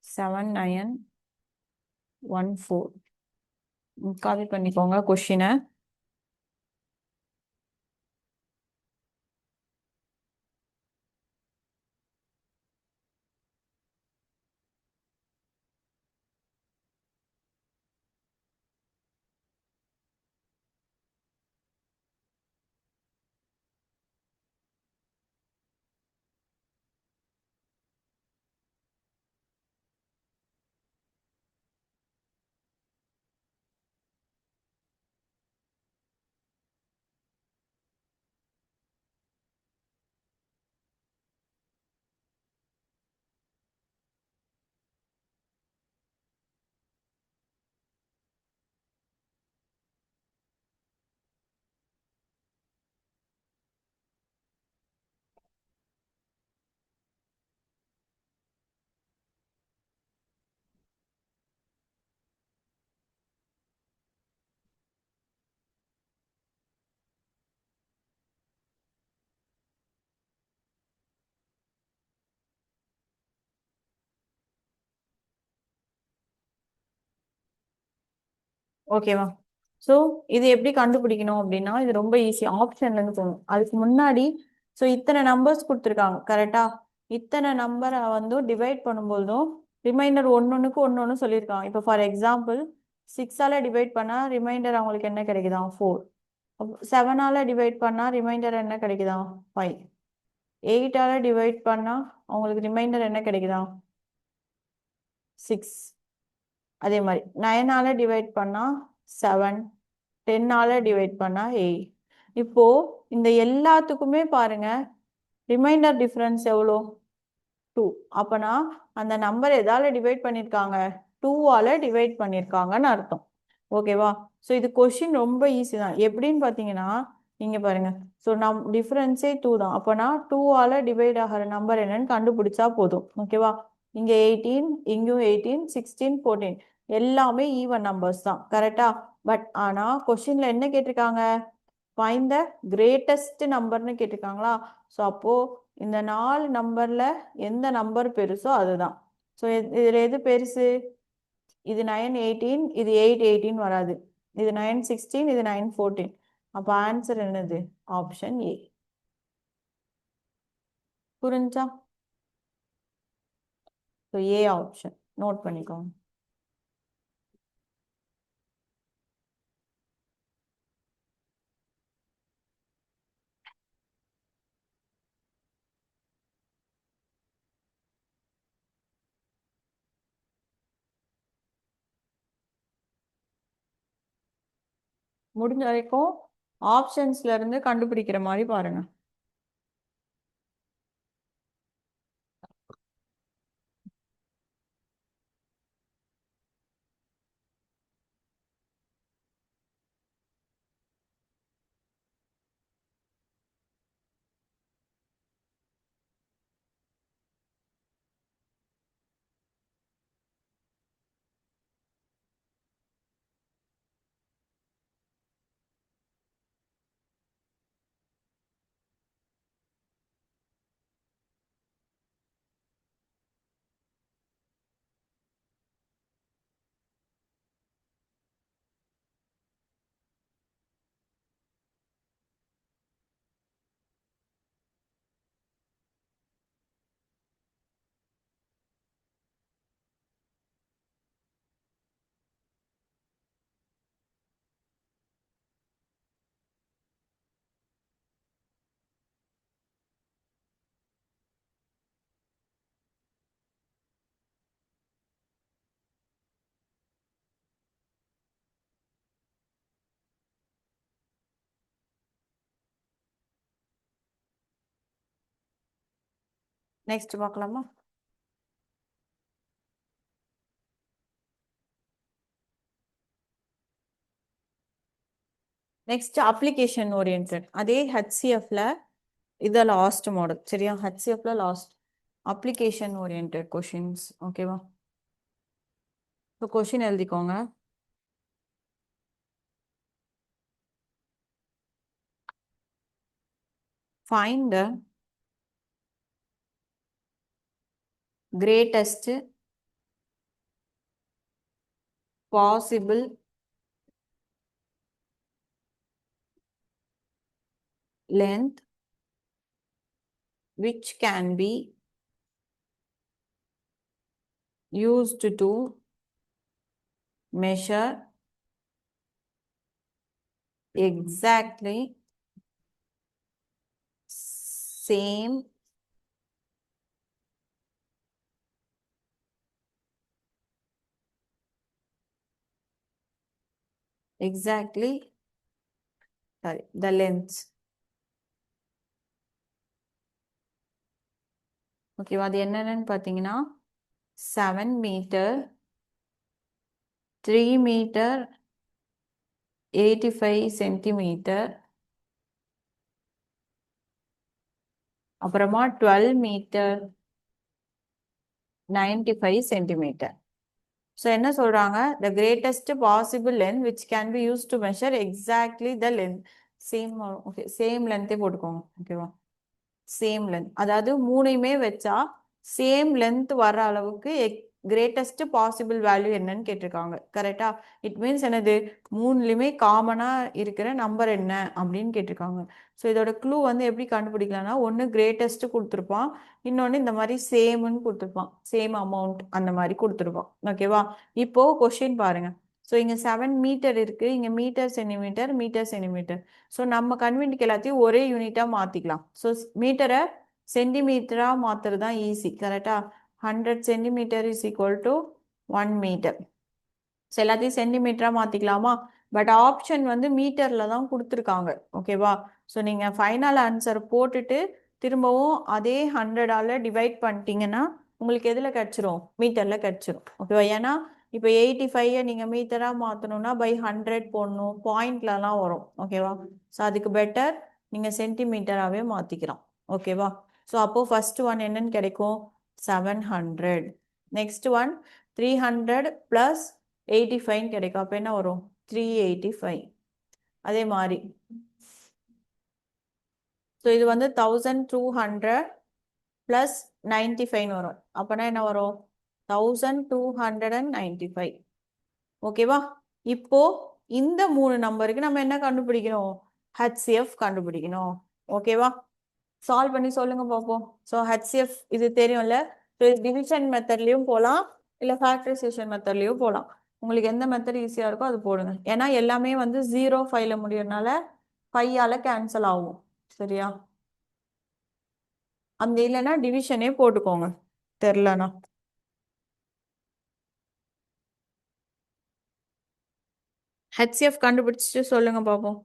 7914. காப்பி பண்ணிக்கோங்க கொஷினை. ஓகேவா? ஸோ இது எப்படி கண்டுபிடிக்கணும் அப்படின்னா, இது ரொம்ப ஈஸி. ஆப்ஷன்லேருந்து போகணும். அதுக்கு முன்னாடி ஸோ இத்தனை நம்பர்ஸ் கொடுத்துருக்காங்க கரெக்டா? இத்தனை நம்பரை வந்து டிவைட் பண்ணும்போதும் ரிமைண்டர் ஒன்னொன்னுக்கு ஒன்னொன்னு சொல்லியிருக்காங்க. இப்போ ஃபார் எக்ஸாம்பிள் 6ஆல டிவைட் பண்ணால் ரிமைண்டர் அவங்களுக்கு என்ன கிடைக்குதா? 4. 7ஆல டிவைட் பண்ணால் ரிமைண்டர் என்ன கிடைக்குதா? 5. 8ஆல டிவைட் பண்ணால் அவங்களுக்கு ரிமைண்டர் என்ன கிடைக்குதா? 6. அதே மாதிரி 9ஆல டிவைட் பண்ணால் 7. 10ஆல டிவைட் பண்ணால் 8. இப்போ இந்த எல்லாத்துக்குமே பாருங்க ரிமைண்டர் டிஃபரன்ஸ் எவ்வளோ? 2. அப்பனா அந்த நம்பர் எதால டிவைட் பண்ணியிருக்காங்க? 2ஆல டிவைட் பண்ணியிருக்காங்கன்னு அர்த்தம். ஓகேவா? ஸோ இது கொஷின் ரொம்ப ஈஸி தான். எப்படின்னு பார்த்தீங்கன்னா இங்கே பாருங்க. ஸோ டிஃபரன்ஸே 2 தான். அப்போனா 2ஆல டிவைட் ஆகிற நம்பர் என்னன்னு கண்டுபிடிச்சா போதும். ஓகேவா? இங்கே 18, இங்கேயும் 18, 16, 14 எல்லாமே ஈவன் நம்பர்ஸ் தான். கரெக்டா? பட் ஆனால் கொஷினில் என்ன கேட்டிருக்காங்க? ஃபைண்ட் த கிரேட்டஸ்ட் நம்பர்னு கேட்டிருக்காங்களா? ஸோ அப்போது இந்த 4 நம்பரில் எந்த நம்பர் பெருசோ அதுதான். ஸோ இதில் எது பெருசு? இது 9 18, இது 8 18 வராது. இது 9 16, இது 9 14. அப்போ ஆன்சர் என்னது? Option A. புரிஞ்சா? ஸோ ஏ ஆப்ஷன் நோட் பண்ணிக்கோங்க. முடிஞ்ச வரைக்கும் ஆப்ஷன்ஸ்ல இருந்து கண்டுபிடிக்கிற மாதிரி பாருங்க. நெக்ஸ்ட் பார்க்கலாமா? Next application oriented. அதே ஹெச்சிஎஃப்ல இதை லாஸ்ட் மாடல். சரியா? ஹெச்சிஎஃப்ல லாஸ்ட் அப்ளிகேஷன் ஓரியன்ட் கொஷின்ஸ். ஓகேவா? இப்போ கொஷின் எழுதிக்கோங்க. Find the greatest possible length which can be used to measure exactly same exactly sorry the length. ஓகேவா? அது என்னென்னு பார்த்தீங்கன்னா 7 மீட்டர் 3 மீட்டர் 85 சென்டிமீட்டர் அப்புறமா 12 மீட்டர் 95 சென்டிமீட்டர். ஸோ என்ன சொல்றாங்க? the greatest possible length which can be used to measure exactly the length same okay same லென்த்தே போட்டுக்கோங்க. ஓகேவா? சேம் லென்த் அதாவது மூணையுமே வச்சா சேம் லென்த் வர அளவுக்கு கிரேட்டஸ்ட் பாசிபிள் வேல்யூ என்னன்னு கேட்டிருக்காங்க. கரெக்டா? இட் மீன்ஸ் என்னது? மூணுலையுமே காமனா இருக்கிற நம்பர் என்ன அப்படின்னு கேட்டிருக்காங்க. ஸோ இதோட க்ளூ வந்து எப்படி கண்டுபிடிக்கலாம்னா, ஒன்று கிரேட்டஸ்ட் கொடுத்துருப்பான், இன்னொன்று இந்த மாதிரி சேம்னு கொடுத்துருப்பான், சேம் அமௌண்ட் அந்த மாதிரி கொடுத்துருப்பான். ஓகேவா? இப்போ கொஸ்டின் பாருங்க. ஸோ இங்கே 7 மீட்டர் இருக்கு, இங்கே metre centimetre metre centimetre. So நம்ம கன்வென்ட்க்கு எல்லாத்தையும் ஒரே யூனிட்டாக மாற்றிக்கலாம். ஸோ மீட்டரை சென்டிமீட்டராக மாற்றுறது தான் ஈஸி. கரெக்டா? 100 centimetre is equal to 1 metre. So எல்லாத்தையும் சென்டிமீட்டராக மாற்றிக்கலாமா? பட் ஆப்ஷன் வந்து மீட்டரில் தான் கொடுத்துருக்காங்க. ஓகேவா? ஸோ நீங்கள் ஃபைனல் ஆன்சர் போட்டுட்டு திரும்பவும் அதே 100ஆல் டிவைட் பண்ணிட்டீங்கன்னா உங்களுக்கு எதில் கிடச்சிரும்? மீட்டரில் கிடச்சிரும். ஓகேவா? ஏன்னா இப்போ 85 நீங்கள் மீட்டராக மாற்றணும்னா பை 100 போடணும், பாயிண்ட்லலாம் வரும். ஓகேவா? ஸோ அதுக்கு பெட்டர் நீங்கள் சென்டிமீட்டராகவே மாற்றிக்கலாம். ஓகேவா? ஸோ அப்போது ஃபர்ஸ்ட் ஒன் என்னன்னு கிடைக்கும்? 700. நெக்ஸ்ட் ஒன் 300 ப்ளஸ் 85 கிடைக்கும். அப்போ என்ன வரும்? 385. அதே மாதிரி ஸோ இது வந்து 1200 ப்ளஸ் 95 வரும். அப்போனா என்ன வரும்? 1295. ஓகேவா? இப்போ இந்த மூணு நம்பருக்கு நம்ம என்ன கண்டுபிடிக்கணும்? HCF கண்டுபிடிக்கணும். ஓகேவா? சால்வ் பண்ணி சொல்லுங்க பார்ப்போம். ஸோ HCF இது தெரியும்ல. ஸோ டிவிஷன் மெத்தட்லையும் போகலாம், இல்லை ஃபேக்டரைசேஷன் மெத்தட்லையும் போகலாம். உங்களுக்கு எந்த மெத்தட் ஈஸியாக இருக்கோ அது போடுங்க. ஏன்னா எல்லாமே வந்து 0 5ல முடியறதுனால 5ஆல் கேன்சல் ஆகும். சரியா? அந்த இல்லைன்னா டிவிஷனே போட்டுக்கோங்க தெரிலனா. HCF கண்டுபிடிச்சிட்டு சொல்லுங்க பார்ப்போம்.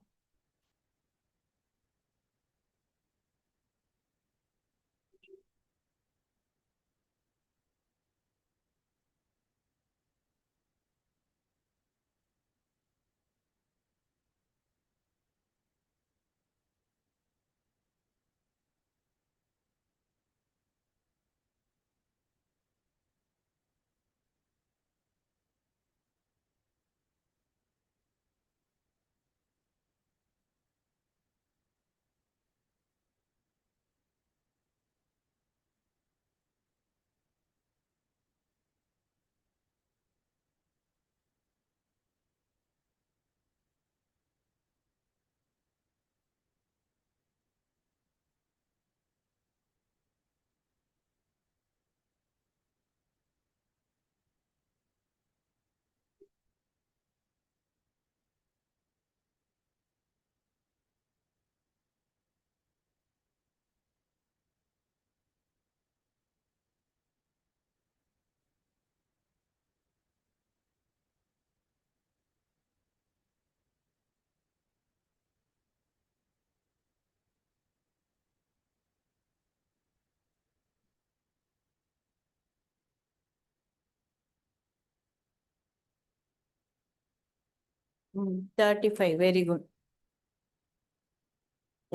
ம் 35. Very good.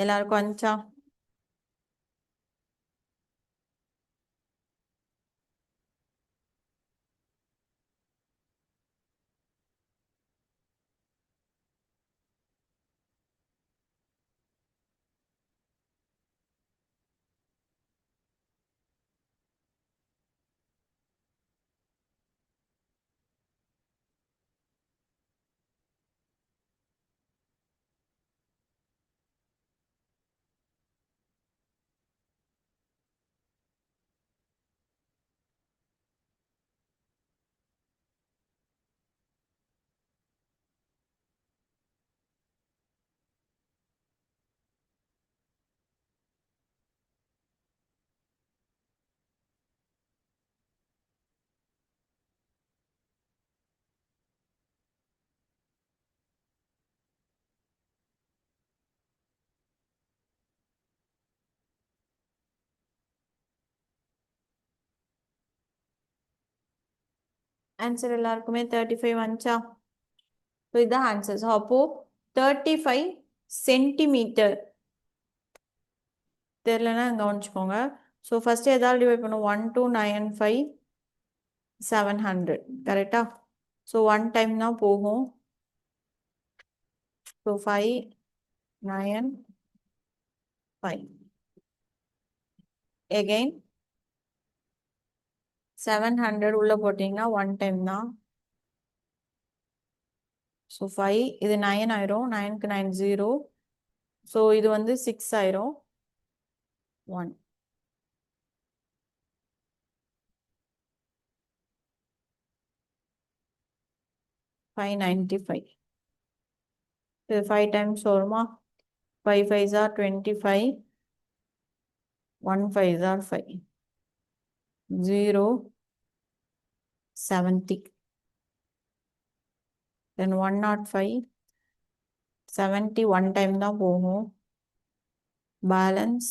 எல்லாருக்கும் வந்துச்சா? ஆன்சர் எல்லாருக்குமே 35 வந்துச்சா? ஸோ இதுதான் ஆன்சர். ஸோ அப்போ 35 சென்டிமீட்டர் தெரியலன்னா கவனிச்சுக்கோங்க. ஸோ ஃபர்ஸ்ட் எதாவது டிவைட் பண்ணும் 1295 700 கரெக்டா? ஸோ ஒன் டைம் தான் போகும். ஸோ 595 எகெயின் 700 உள்ள போட்டிங்கன்னா ஒன் டைம் தான். ஸோ 5 இது 9 ஆயிரும். 9க்கு 9 0. ஸோ இது வந்து 6 ஆயிரும். 1 595. இது 5 டைம்ஸ் வருமா? 5 5s are 25. 1 5s are 5. 0 70. Then 105 70 one time தான் போகும். பேலன்ஸ்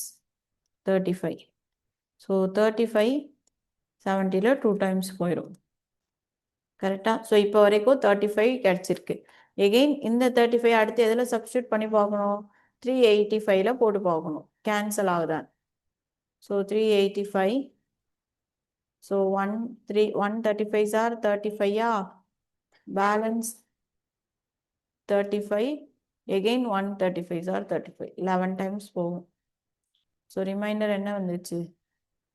35. ஸோ 35 70ல் 2 டைம்ஸ் போயிடும். கரெக்டா? ஸோ இப்போ வரைக்கும் 35 கிடைச்சிருக்கு. எகெயின் இந்த 35 அடுத்து எதில் சப்ஸ்டியூட் பண்ணி பார்க்கணும்? 385ல் போட்டு பார்க்கணும் கேன்சல் ஆகுதான். ஸோ 385. ஸோ 135s are 35யா? Balance 35. Again 135s are 35. 11 times போகும். ஸோ ரிமைண்டர் என்ன வந்துச்சு?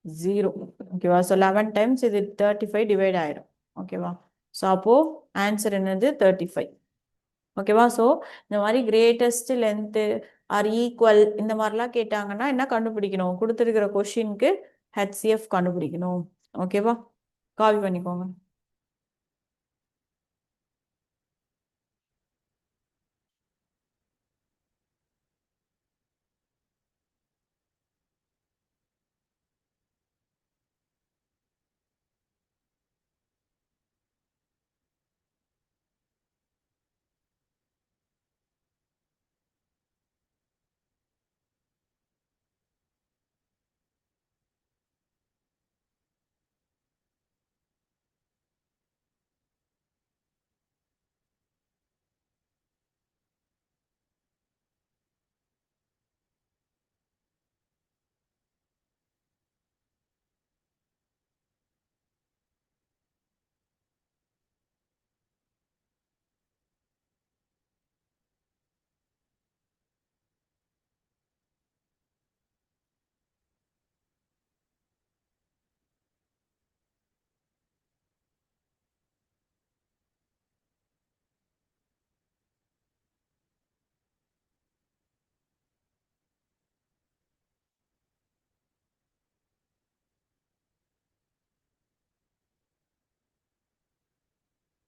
0. ஓகேவா? ஸோ 11 டைம்ஸ் இது 35 டிவைட் ஆயிடும். ஓகேவா? ஸோ அப்போ ஆன்சர் என்னது? 35. ஓகேவா? ஸோ இந்த மாதிரி கிரேட்டஸ்ட் லென்த்து ஆர் ஈக்குவல் இந்த மாதிரிலாம் கேட்டாங்கன்னா என்ன கண்டுபிடிக்கணும்? கொடுத்துருக்கிற கொஷினுக்கு ஹெச்சிஎஃப் கண்டுபிடிக்கணும். ஓகேவா? காப்பி பண்ணிக்கோங்க.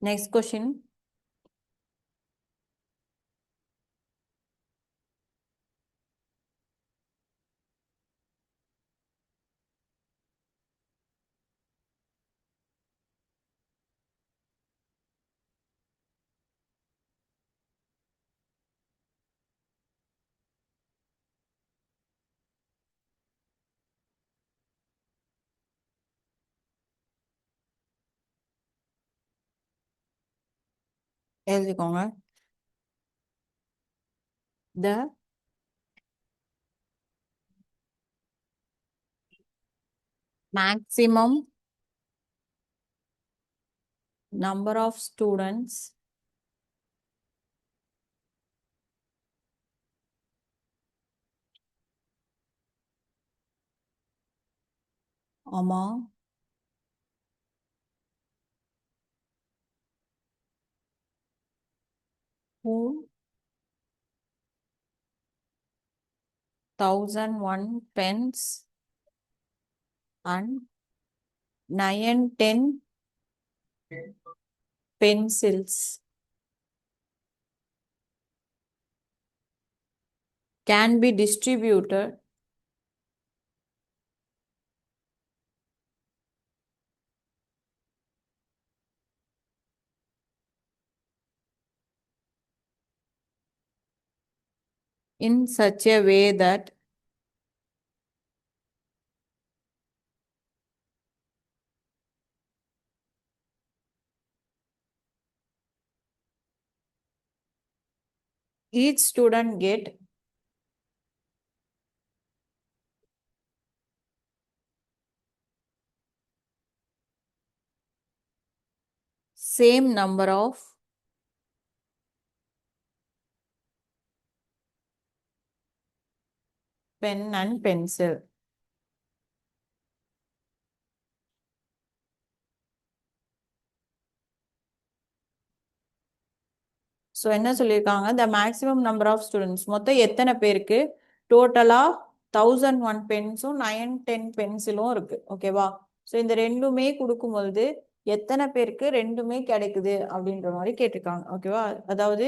Next question. எழுதிக்கோங்க. The maximum number of students among whom 1001 pens and 910 pencils can be distributed in such a way that each student get same number of pen and pencil. So என்ன சொல்லியிருக்காங்க, the maximum number of students, மொத்தம் எத்தனை பேருக்கு டோட்டலாக 1001 பென்ஸும் 910 பென்சிலும் இருக்கு. ஓகேவா? So இந்த ரெண்டுமே கொடுக்கும்பொழுது எத்தனை பேருக்கு ரெண்டுமே கிடைக்குது அப்படின்ற மாதிரி கேட்டிருக்காங்க. ஓகேவா? அதாவது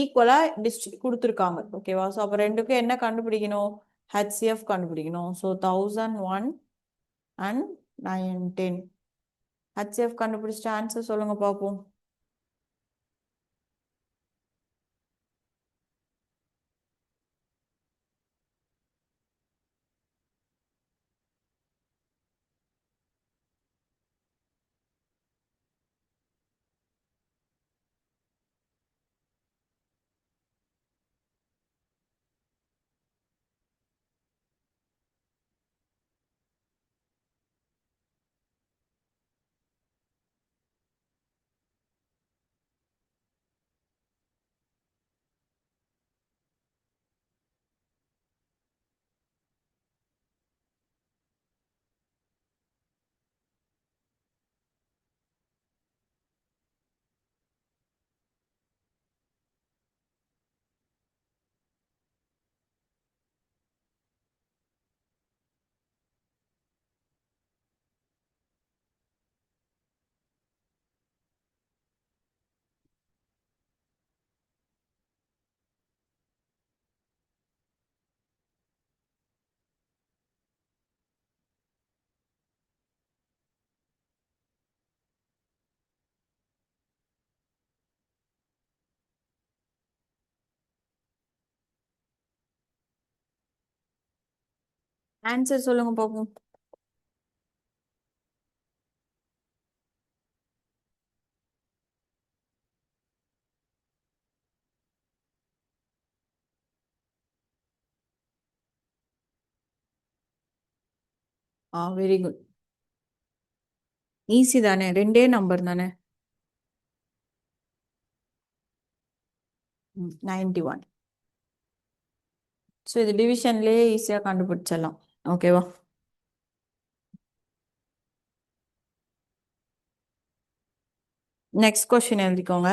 ஈக்குவலா கொடுத்துருக்காங்க. ஓகேவா? ஸோ அப்போ ரெண்டுக்கும் என்ன கண்டுபிடிக்கணும்? HCF கண்டுபிடிக்கணும். So 1001 and 910. HCF கண்டுபிடிச்சிட்டு ஆன்சர் சொல்லுங்க பார்ப்போம். ஆன்சர் சொல்லுங்க பார்ப்போம். Very good. ஈஸி தானே, ரெண்டே நம்பர் தானே. 91. ஸோ இது டிவிஷன்லேயே ஈஸியாக கண்டுபிடிச்சிடலாம். ஓகேவா? நெக்ஸ்ட் கொஸ்டின் எழுதிக்கோங்க.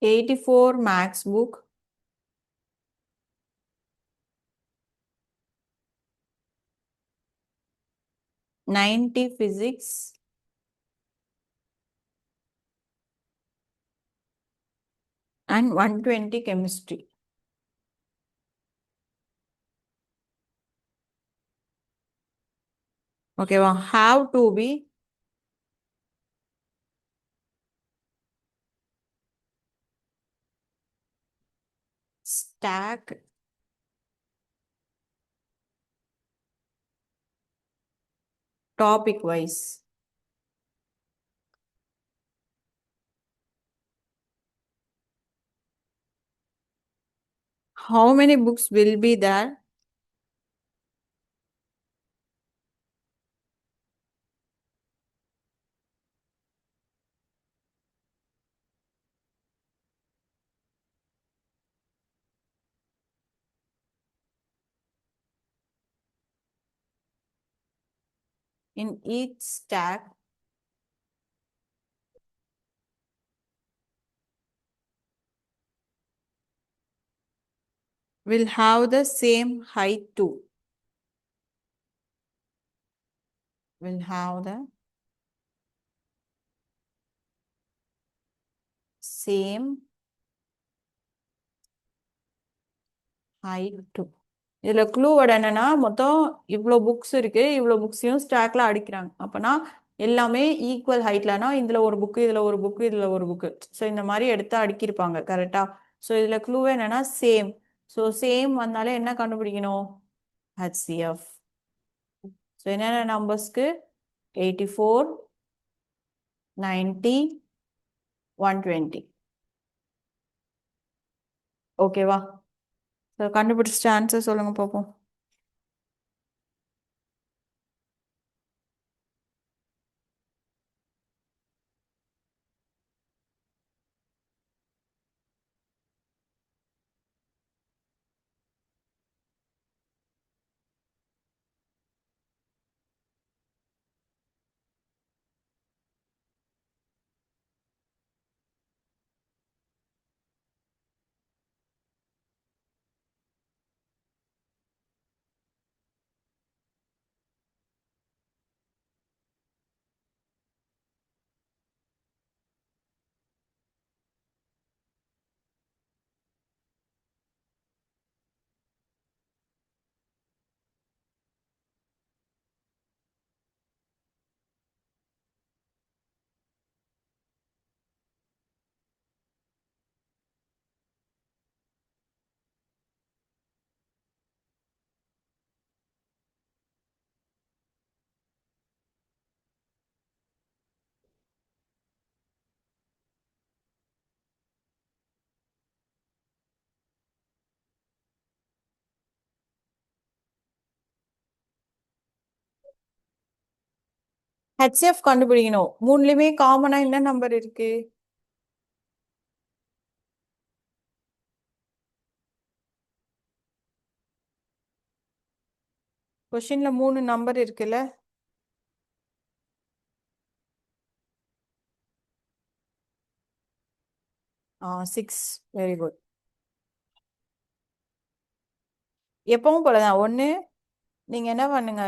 $84 maths book, $90 physics, and $120 chemistry. ஓகேவா? have to be stacked topic wise. How many books will be there? In each stack will have the same height too. Will have the same height too. இதுல clue word என்னன்னா மொத்தம் இவ்வளோ books இருக்கு, இவ்வளோ புக்ஸையும் ஸ்டாக்ல அடிக்கிறாங்க. அப்பனா எல்லாமே ஈக்குவல் ஹைட்லனா இதுல ஒரு புக்கு, இதுல ஒரு புக்கு, இதுல ஒரு புக்கு. ஸோ இந்த மாதிரி எடுத்து அடுக்கியிருப்பாங்க கரெக்டா. ஸோ இதுல க்ளூ என்னன்னா சேம். ஸோ சேம் வந்தாலே என்ன கண்டுபிடிக்கணும்? HCF. ஸோ என்னென்ன நம்பர்ஸ்க்கு? 84, 90, 120. ஓகேவா? ஸோ கண்டுபிடிச்சிட்டு ஆன்சர் சொல்லுங்க பார்ப்போம். HCF கண்டுபிடிக்கணும். மூணுலயுமே காமனா என்ன நம்பர் இருக்கு? கொஸ்டின்ல 3 நம்பர் இருக்குல்ல? 6. Very good. எப்பவும் போலதான். ஒண்ணு நீங்க என்ன பண்ணுங்க,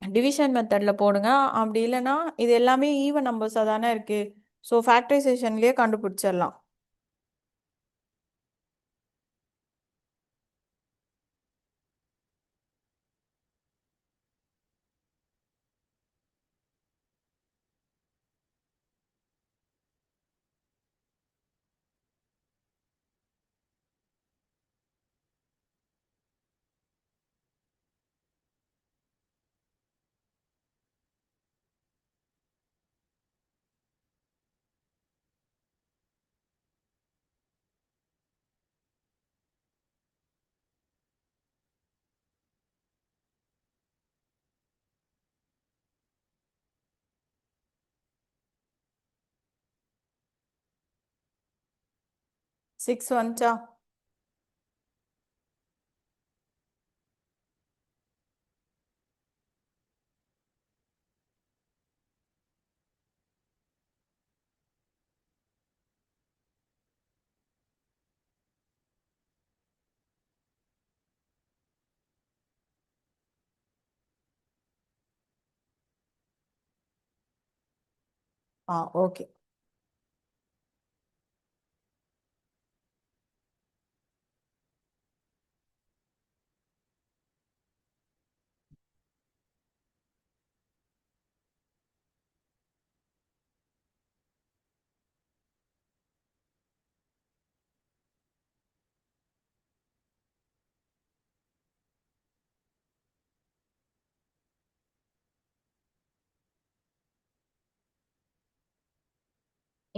டிவிஷன் மெத்தட்ல போடுங்க. அப்படி இல்லைன்னா இது எல்லாமே ஈவன் நம்பர்ஸா தானே இருக்கு. ஸோ ஃபேக்டரைசேஷன்லயே கண்டுபிடிச்சிடலாம். சிக்ஸ் வந்துச்சா? ஓகே.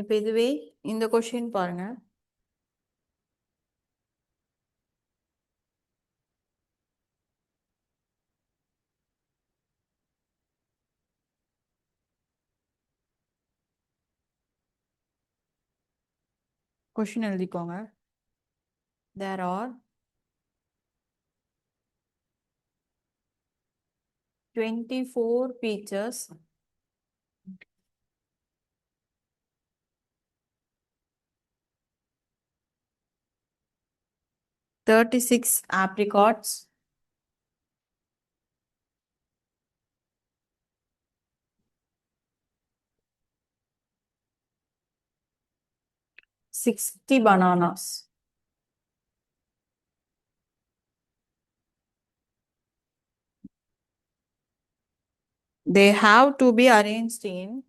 இப்போ இதுவே இந்த கொஸ்டின் பாருங்க. கொஸ்டின் எழுதிக்கோங்க. There are 24 peaches, 36 apricots, 60 bananas. they have to be arranged in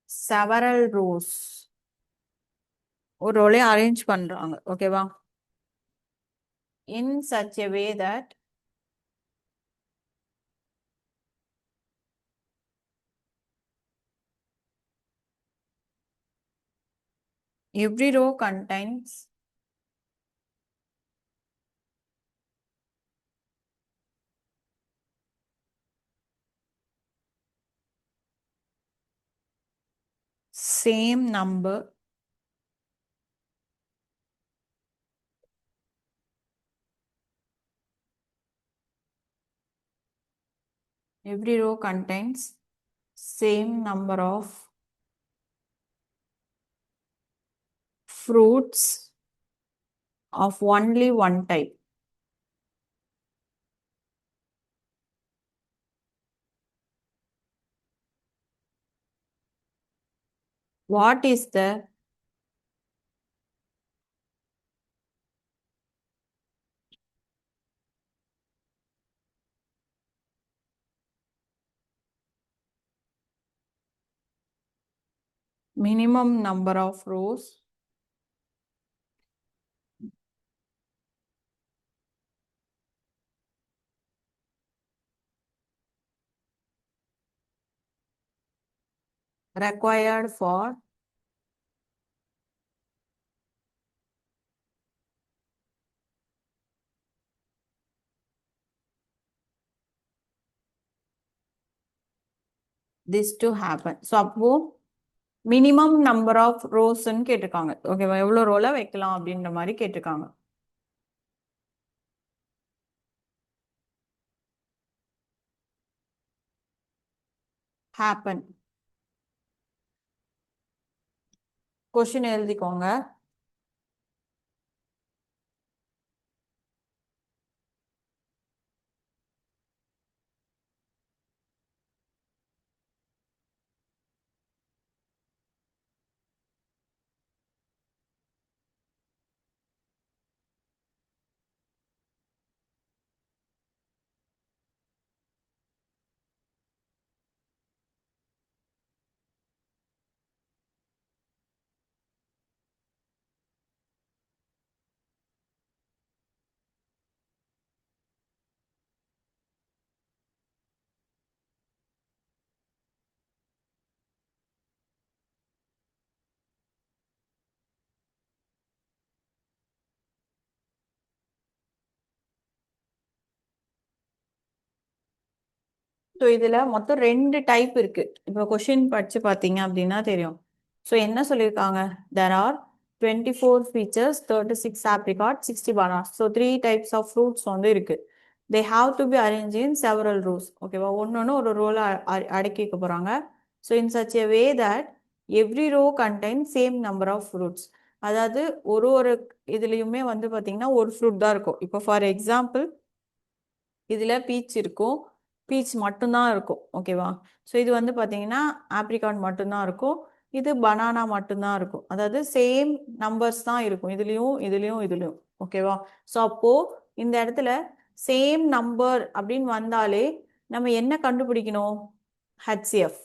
several rows. ஒரு ரோலையும் அரேஞ்ச் பண்றாங்க ஓகேவா in such a way that every row contains same number every row contains same number of fruits of only one type. What is the minimum number of rows required for this to happen. So அப்போ minimum number of ரோஸ்ன்னு கேட்டிருக்காங்க ஓகேவா எவ்வளோ ரோல வைக்கலாம் அப்படின்ற மாதிரி கேட்டிருக்காங்க happen question எழுதிக்கோங்க ஸோ இதுல மொத்தம் 2 டைப் இருக்கு இப்போ கொஸ்டின் படிச்சு பார்த்தீங்க அப்படின்னா தெரியும் ஸோ என்ன சொல்லியிருக்காங்க there are 24 features 36 apricot 60 bananas so 3 types of fruits வந்து இருக்கு they have to be arranged in several rows ஓகேவா ஒன்னொன்னு ஒரு ரோல அடுக்கி வைக்க போறாங்க so in such a way that every row contains same number of fruits அதாவது ஒரு இதுலயுமே வந்து பாத்தீங்கன்னா ஒரு ஃப்ரூட் தான் இருக்கும் இப்போ ஃபார் எக்ஸாம்பிள் இதுல பீச் இருக்கும் பீச் மட்டும்தான் இருக்கும் ஓகேவா ஸோ இது வந்து பார்த்தீங்கன்னா ஆப்ரிகாட் மட்டும்தான் இருக்கும் இது பனானா மட்டும்தான் இருக்கும் அதாவது சேம் நம்பர்ஸ் தான் இருக்கும் இதுலயும் ஓகேவா ஸோ அப்போ இந்த இடத்துல சேம் நம்பர் அப்படின்னு வந்தாலே நம்ம என்ன கண்டுபிடிக்கணும் HCF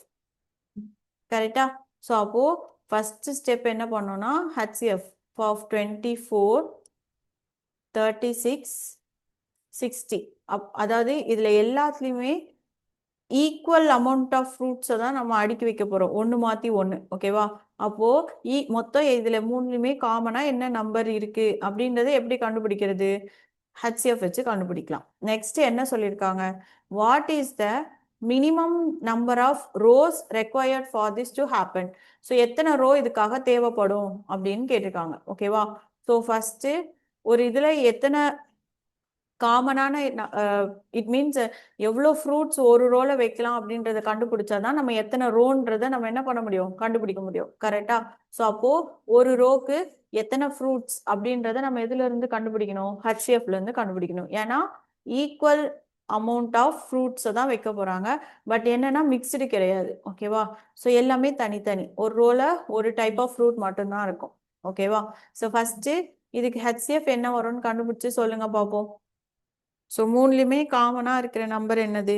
கரெக்டா ஸோ அப்போ ஃபர்ஸ்ட் ஸ்டெப் என்ன பண்ணோம்னா HCF ஆஃப் 24 36 60 அதாவது இதுல எல்லாத்துலயுமே ஈக்குவல் அமௌண்ட் ஆஃப் ஃப்ரூட்ஸை தான் நம்ம அடுக்கி வைக்க போறோம் ஒன்று மாத்தி ஒன்று ஓகேவா அப்போ மொத்தம் இதுல மூணுலயுமே காமனா என்ன நம்பர் இருக்கு அப்படின்றத எப்படி கண்டுபிடிக்கிறது HCF வச்சு கண்டுபிடிக்கலாம் நெக்ஸ்ட் என்ன சொல்லியிருக்காங்க what is the minimum number of rows required for this to happen so எத்தனை ரோ இதுக்காக தேவைப்படும் அப்படின்னு கேட்டிருக்காங்க ஓகேவா ஸோ ஃபர்ஸ்ட் ஒரு இதுல எத்தனை காமனான இட் மீன்ஸ் எவ்வளோ ஃப்ரூட்ஸ் ஒரு ரோல வைக்கலாம் அப்படின்றத கண்டுபிடிச்சாதான் நம்ம எத்தனை ரோன்றத நம்ம என்ன பண்ண முடியும் கண்டுபிடிக்க முடியும் கரெக்டா ஸோ அப்போ ஒரு ரோக்கு எத்தனை ஃப்ரூட்ஸ் அப்படின்றத நம்ம எதுல இருந்து கண்டுபிடிக்கணும் HCFல இருந்து கண்டுபிடிக்கணும் ஏன்னா ஈக்குவல் அமௌண்ட் ஆஃப் ஃப்ரூட்ஸை தான் வைக்க போகிறாங்க. பட் என்னன்னா மிக்ஸ்டு கிடையாது. ஓகேவா? ஸோ எல்லாமே தனித்தனி. ஒரு ரோல ஒரு டைப் ஆஃப் ஃப்ரூட் மட்டும்தான் இருக்கும். ஓகேவா? ஸோ ஃபஸ்ட்டு இதுக்கு ஹெச்சிஎஃப் என்ன வரும்னு கண்டுபிடிச்சு சொல்லுங்க பார்ப்போம். ஸோ மூணுலையுமே காமனாக இருக்கிற நம்பர் என்னது?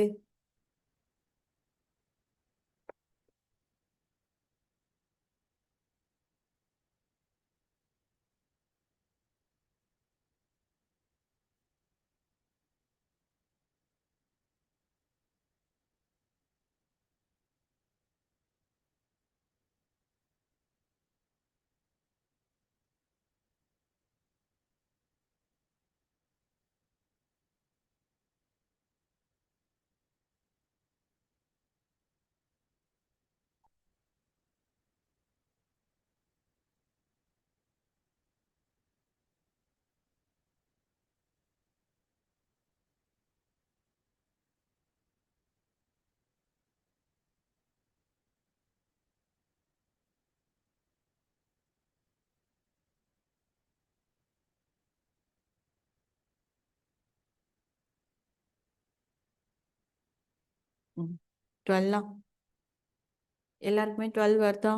ம் 12. எல்லாருக்குமே 12 வருதா?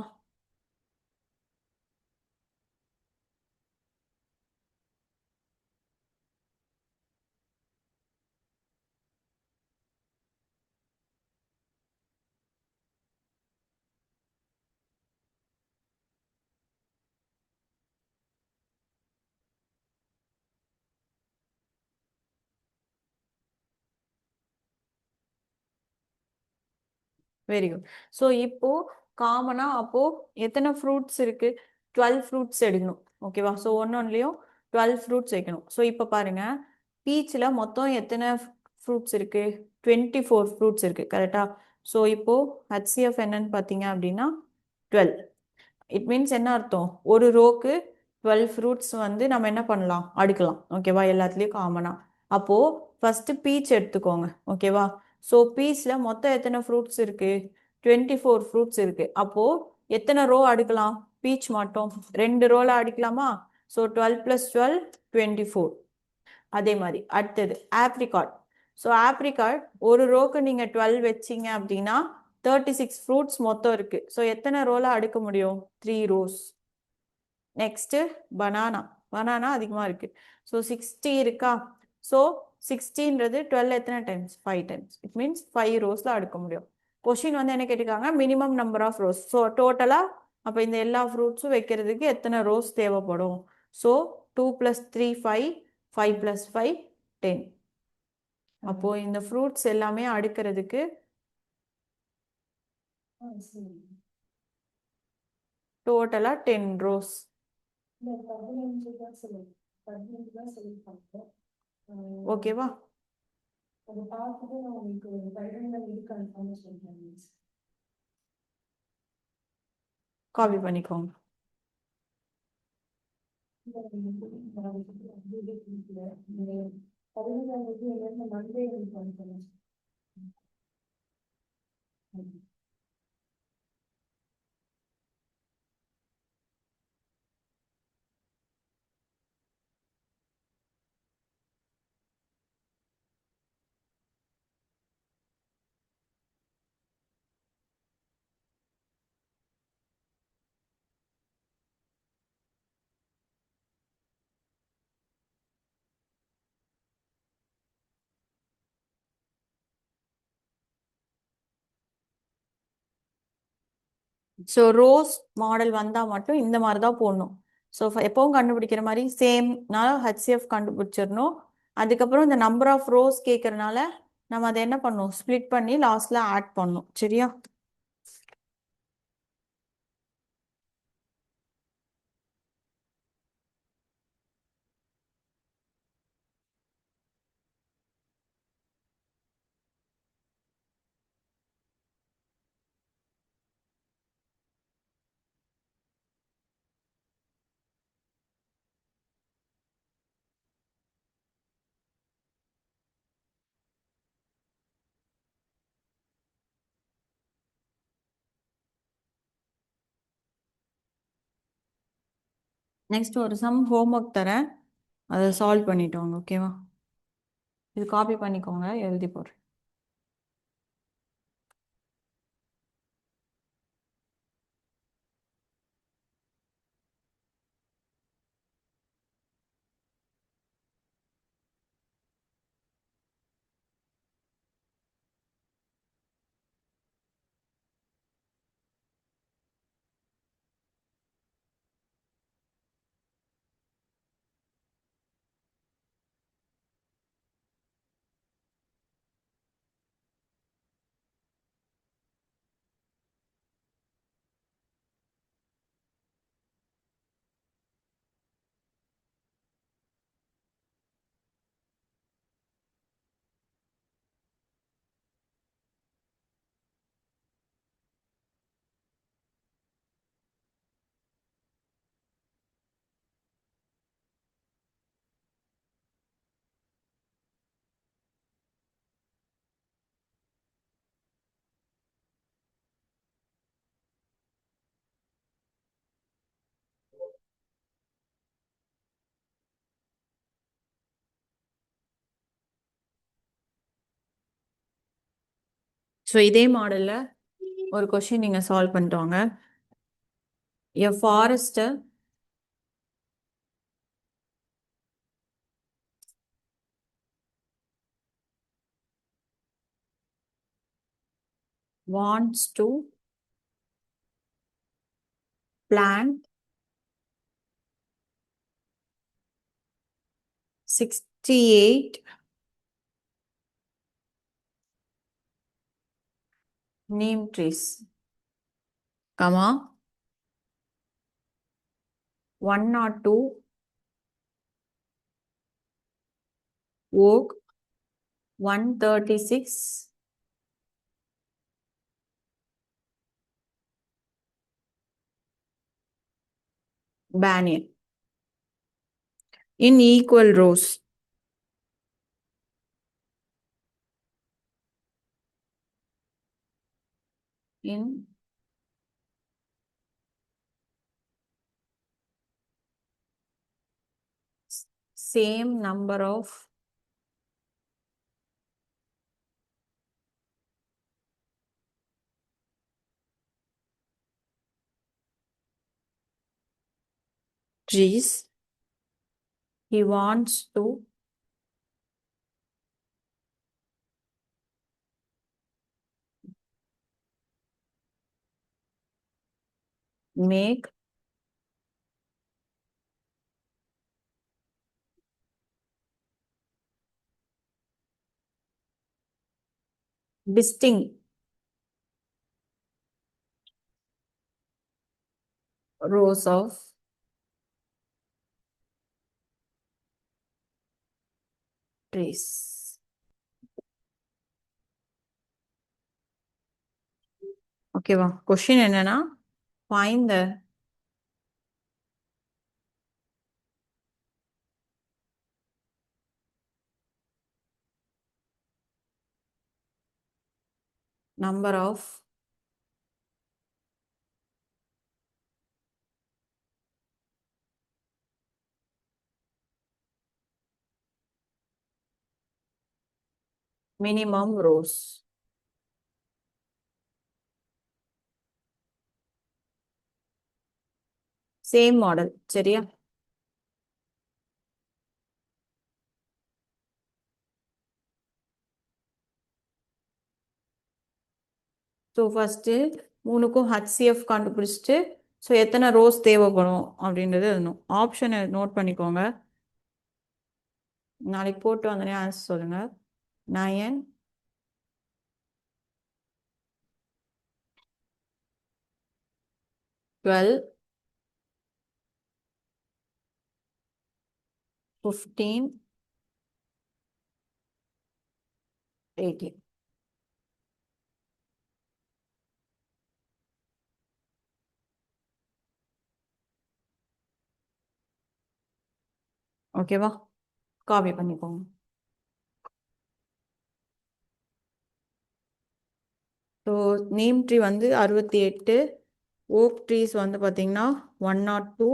Very good. ஸோ இப்போ காமனா அப்போ எத்தனை ஃப்ரூட்ஸ் இருக்கு? 12 ஃப்ரூட்ஸ் எடுக்கணும். ஓகேவா? ஸோ ஒன்றுலையும் 12 ஃப்ரூட்ஸ் வைக்கணும். ஸோ இப்போ பாருங்க, பீச்சில் மொத்தம் எத்தனை ஃப்ரூட்ஸ் இருக்கு? 24 ஃப்ரூட்ஸ் இருக்கு. கரெக்டா? ஸோ இப்போ ஹச்சிஎஃப் என்னன்னு பார்த்தீங்க அப்படின்னா 12. இட் மீன்ஸ் என்ன அர்த்தம்? ஒரு ரோக்கு 12 ஃப்ரூட்ஸ் வந்து நம்ம என்ன பண்ணலாம்? அடுக்கலாம். ஓகேவா? எல்லாத்துலேயும் காமனா. அப்போ ஃபர்ஸ்ட் பீச் எடுத்துக்கோங்க. ஓகேவா? ஸோ பீச்சில் மொத்தம் எத்தனை ஃப்ரூட்ஸ் இருக்கு? 24 ஃப்ரூட்ஸ் இருக்கு. அப்போ எத்தனை ரோ அடுக்கலாம்? பீச் மட்டும் 2 ரோல அடிக்கலாமா? ஸோ 12 + 12 24. அதே மாதிரி அடுத்தது ஆப்ரிகாட். ஸோ ஆப்ரிகாட் ஒரு ரோக்கு நீங்கள் 12 வச்சிங்க அப்படின்னா 36 ஃப்ரூட்ஸ் மொத்தம் இருக்கு. ஸோ எத்தனை ரோல அடுக்க முடியும்? 3 ரோஸ். Next banana. பனானா அதிகமாக இருக்கு. ஸோ 60 இருக்கா? ஸோ 60ன்றது 12 எத்தனை டைம்ஸ்? 5 டைம்ஸ். இட் மீன்ஸ் 5 ரோஸில் அடுக்க முடியும். கொஷின் வந்து என்ன கேட்டிருக்காங்க? Minimum number of rows. So டோட்டலாக அப்போ இந்த எல்லா ஃப்ரூட்ஸும் வைக்கிறதுக்கு எத்தனை ரோஸ் தேவைப்படும்? ஸோ 2 + 3 5, 5 + 5 10. அப்போ இந்த ஃப்ரூட்ஸ் எல்லாமே அடுக்கிறதுக்கு டோட்டலாக 10 ரோஸ். ஓகேவா? காப்பி பண்ணிக்கோங்க. ஸோ ரோஸ் மாடல் வந்தால் மட்டும் இந்த மாதிரி தான் போடணும். ஸோ எப்பவும் கண்டுபிடிக்கிற மாதிரி சேம்னால ஹச்சிஎஃப் கண்டுபிடிச்சிடணும். அதுக்கப்புறம் இந்த நம்பர் ஆஃப் ரோஸ் கேட்கறனால நம்ம அதை என்ன பண்ணணும்? ஸ்ப்ளிட் பண்ணி லாஸ்ட்ல ஆட் பண்ணணும். சரியா? நெக்ஸ்ட் ஒரு சம் ஹோம்ஒர்க் தரேன், அதை சால்வ் பண்ணிட்டோங்க. ஓகேவா? இது காப்பி பண்ணிக்கோங்க, எழுதி போடுறேன். ஸோ இதே மாடல்ல ஒரு கொஸ்டின் நீங்க சால்வ் பண்ணிட்டு வாங்க. A forester wants to plant 68 neem trees, comma 102 oak, 136 banyan in equal rows. In same number of trees, he wants to make distinct rows of trees. ஓகேவா? கொஸ்டின் என்னன்னா, find the number of minimum rows. Same model, சரியா? So first மூணுக்கும் HCF கண்டுபிடிச்சிட்டு so எத்தனை rose தேவைப்படும் அப்படின்றது எழுதணும். ஆப்ஷனை நோட் பண்ணிக்கோங்க. நாளைக்கு போட்டு வந்தோடனே ஆன்சர் சொல்லுங்க. 9 12 15 18. ஓகேவா? காப்பி பண்ணிக்கோங்க. ஸோ நீம் ட்ரீ வந்து 68, ஓக் ட்ரீஸ் வந்து பார்த்தீங்கன்னா 102,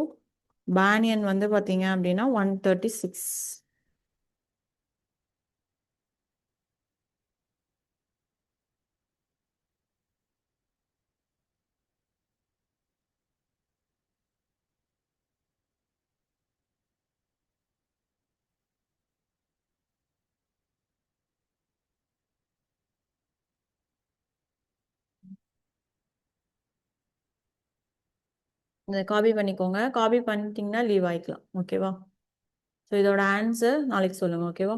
பேனியன் வந்து பார்த்தீங்க அப்படின்னா 136. இதை காப்பி பண்ணிக்கோங்க. காப்பி பண்ணிட்டீங்கன்னா லீவ் ஆயிக்கலாம். ஓகேவா? ஸோ இதோட ஆன்சர் நாளைக்கு சொல்லுங்க. ஓகேவா?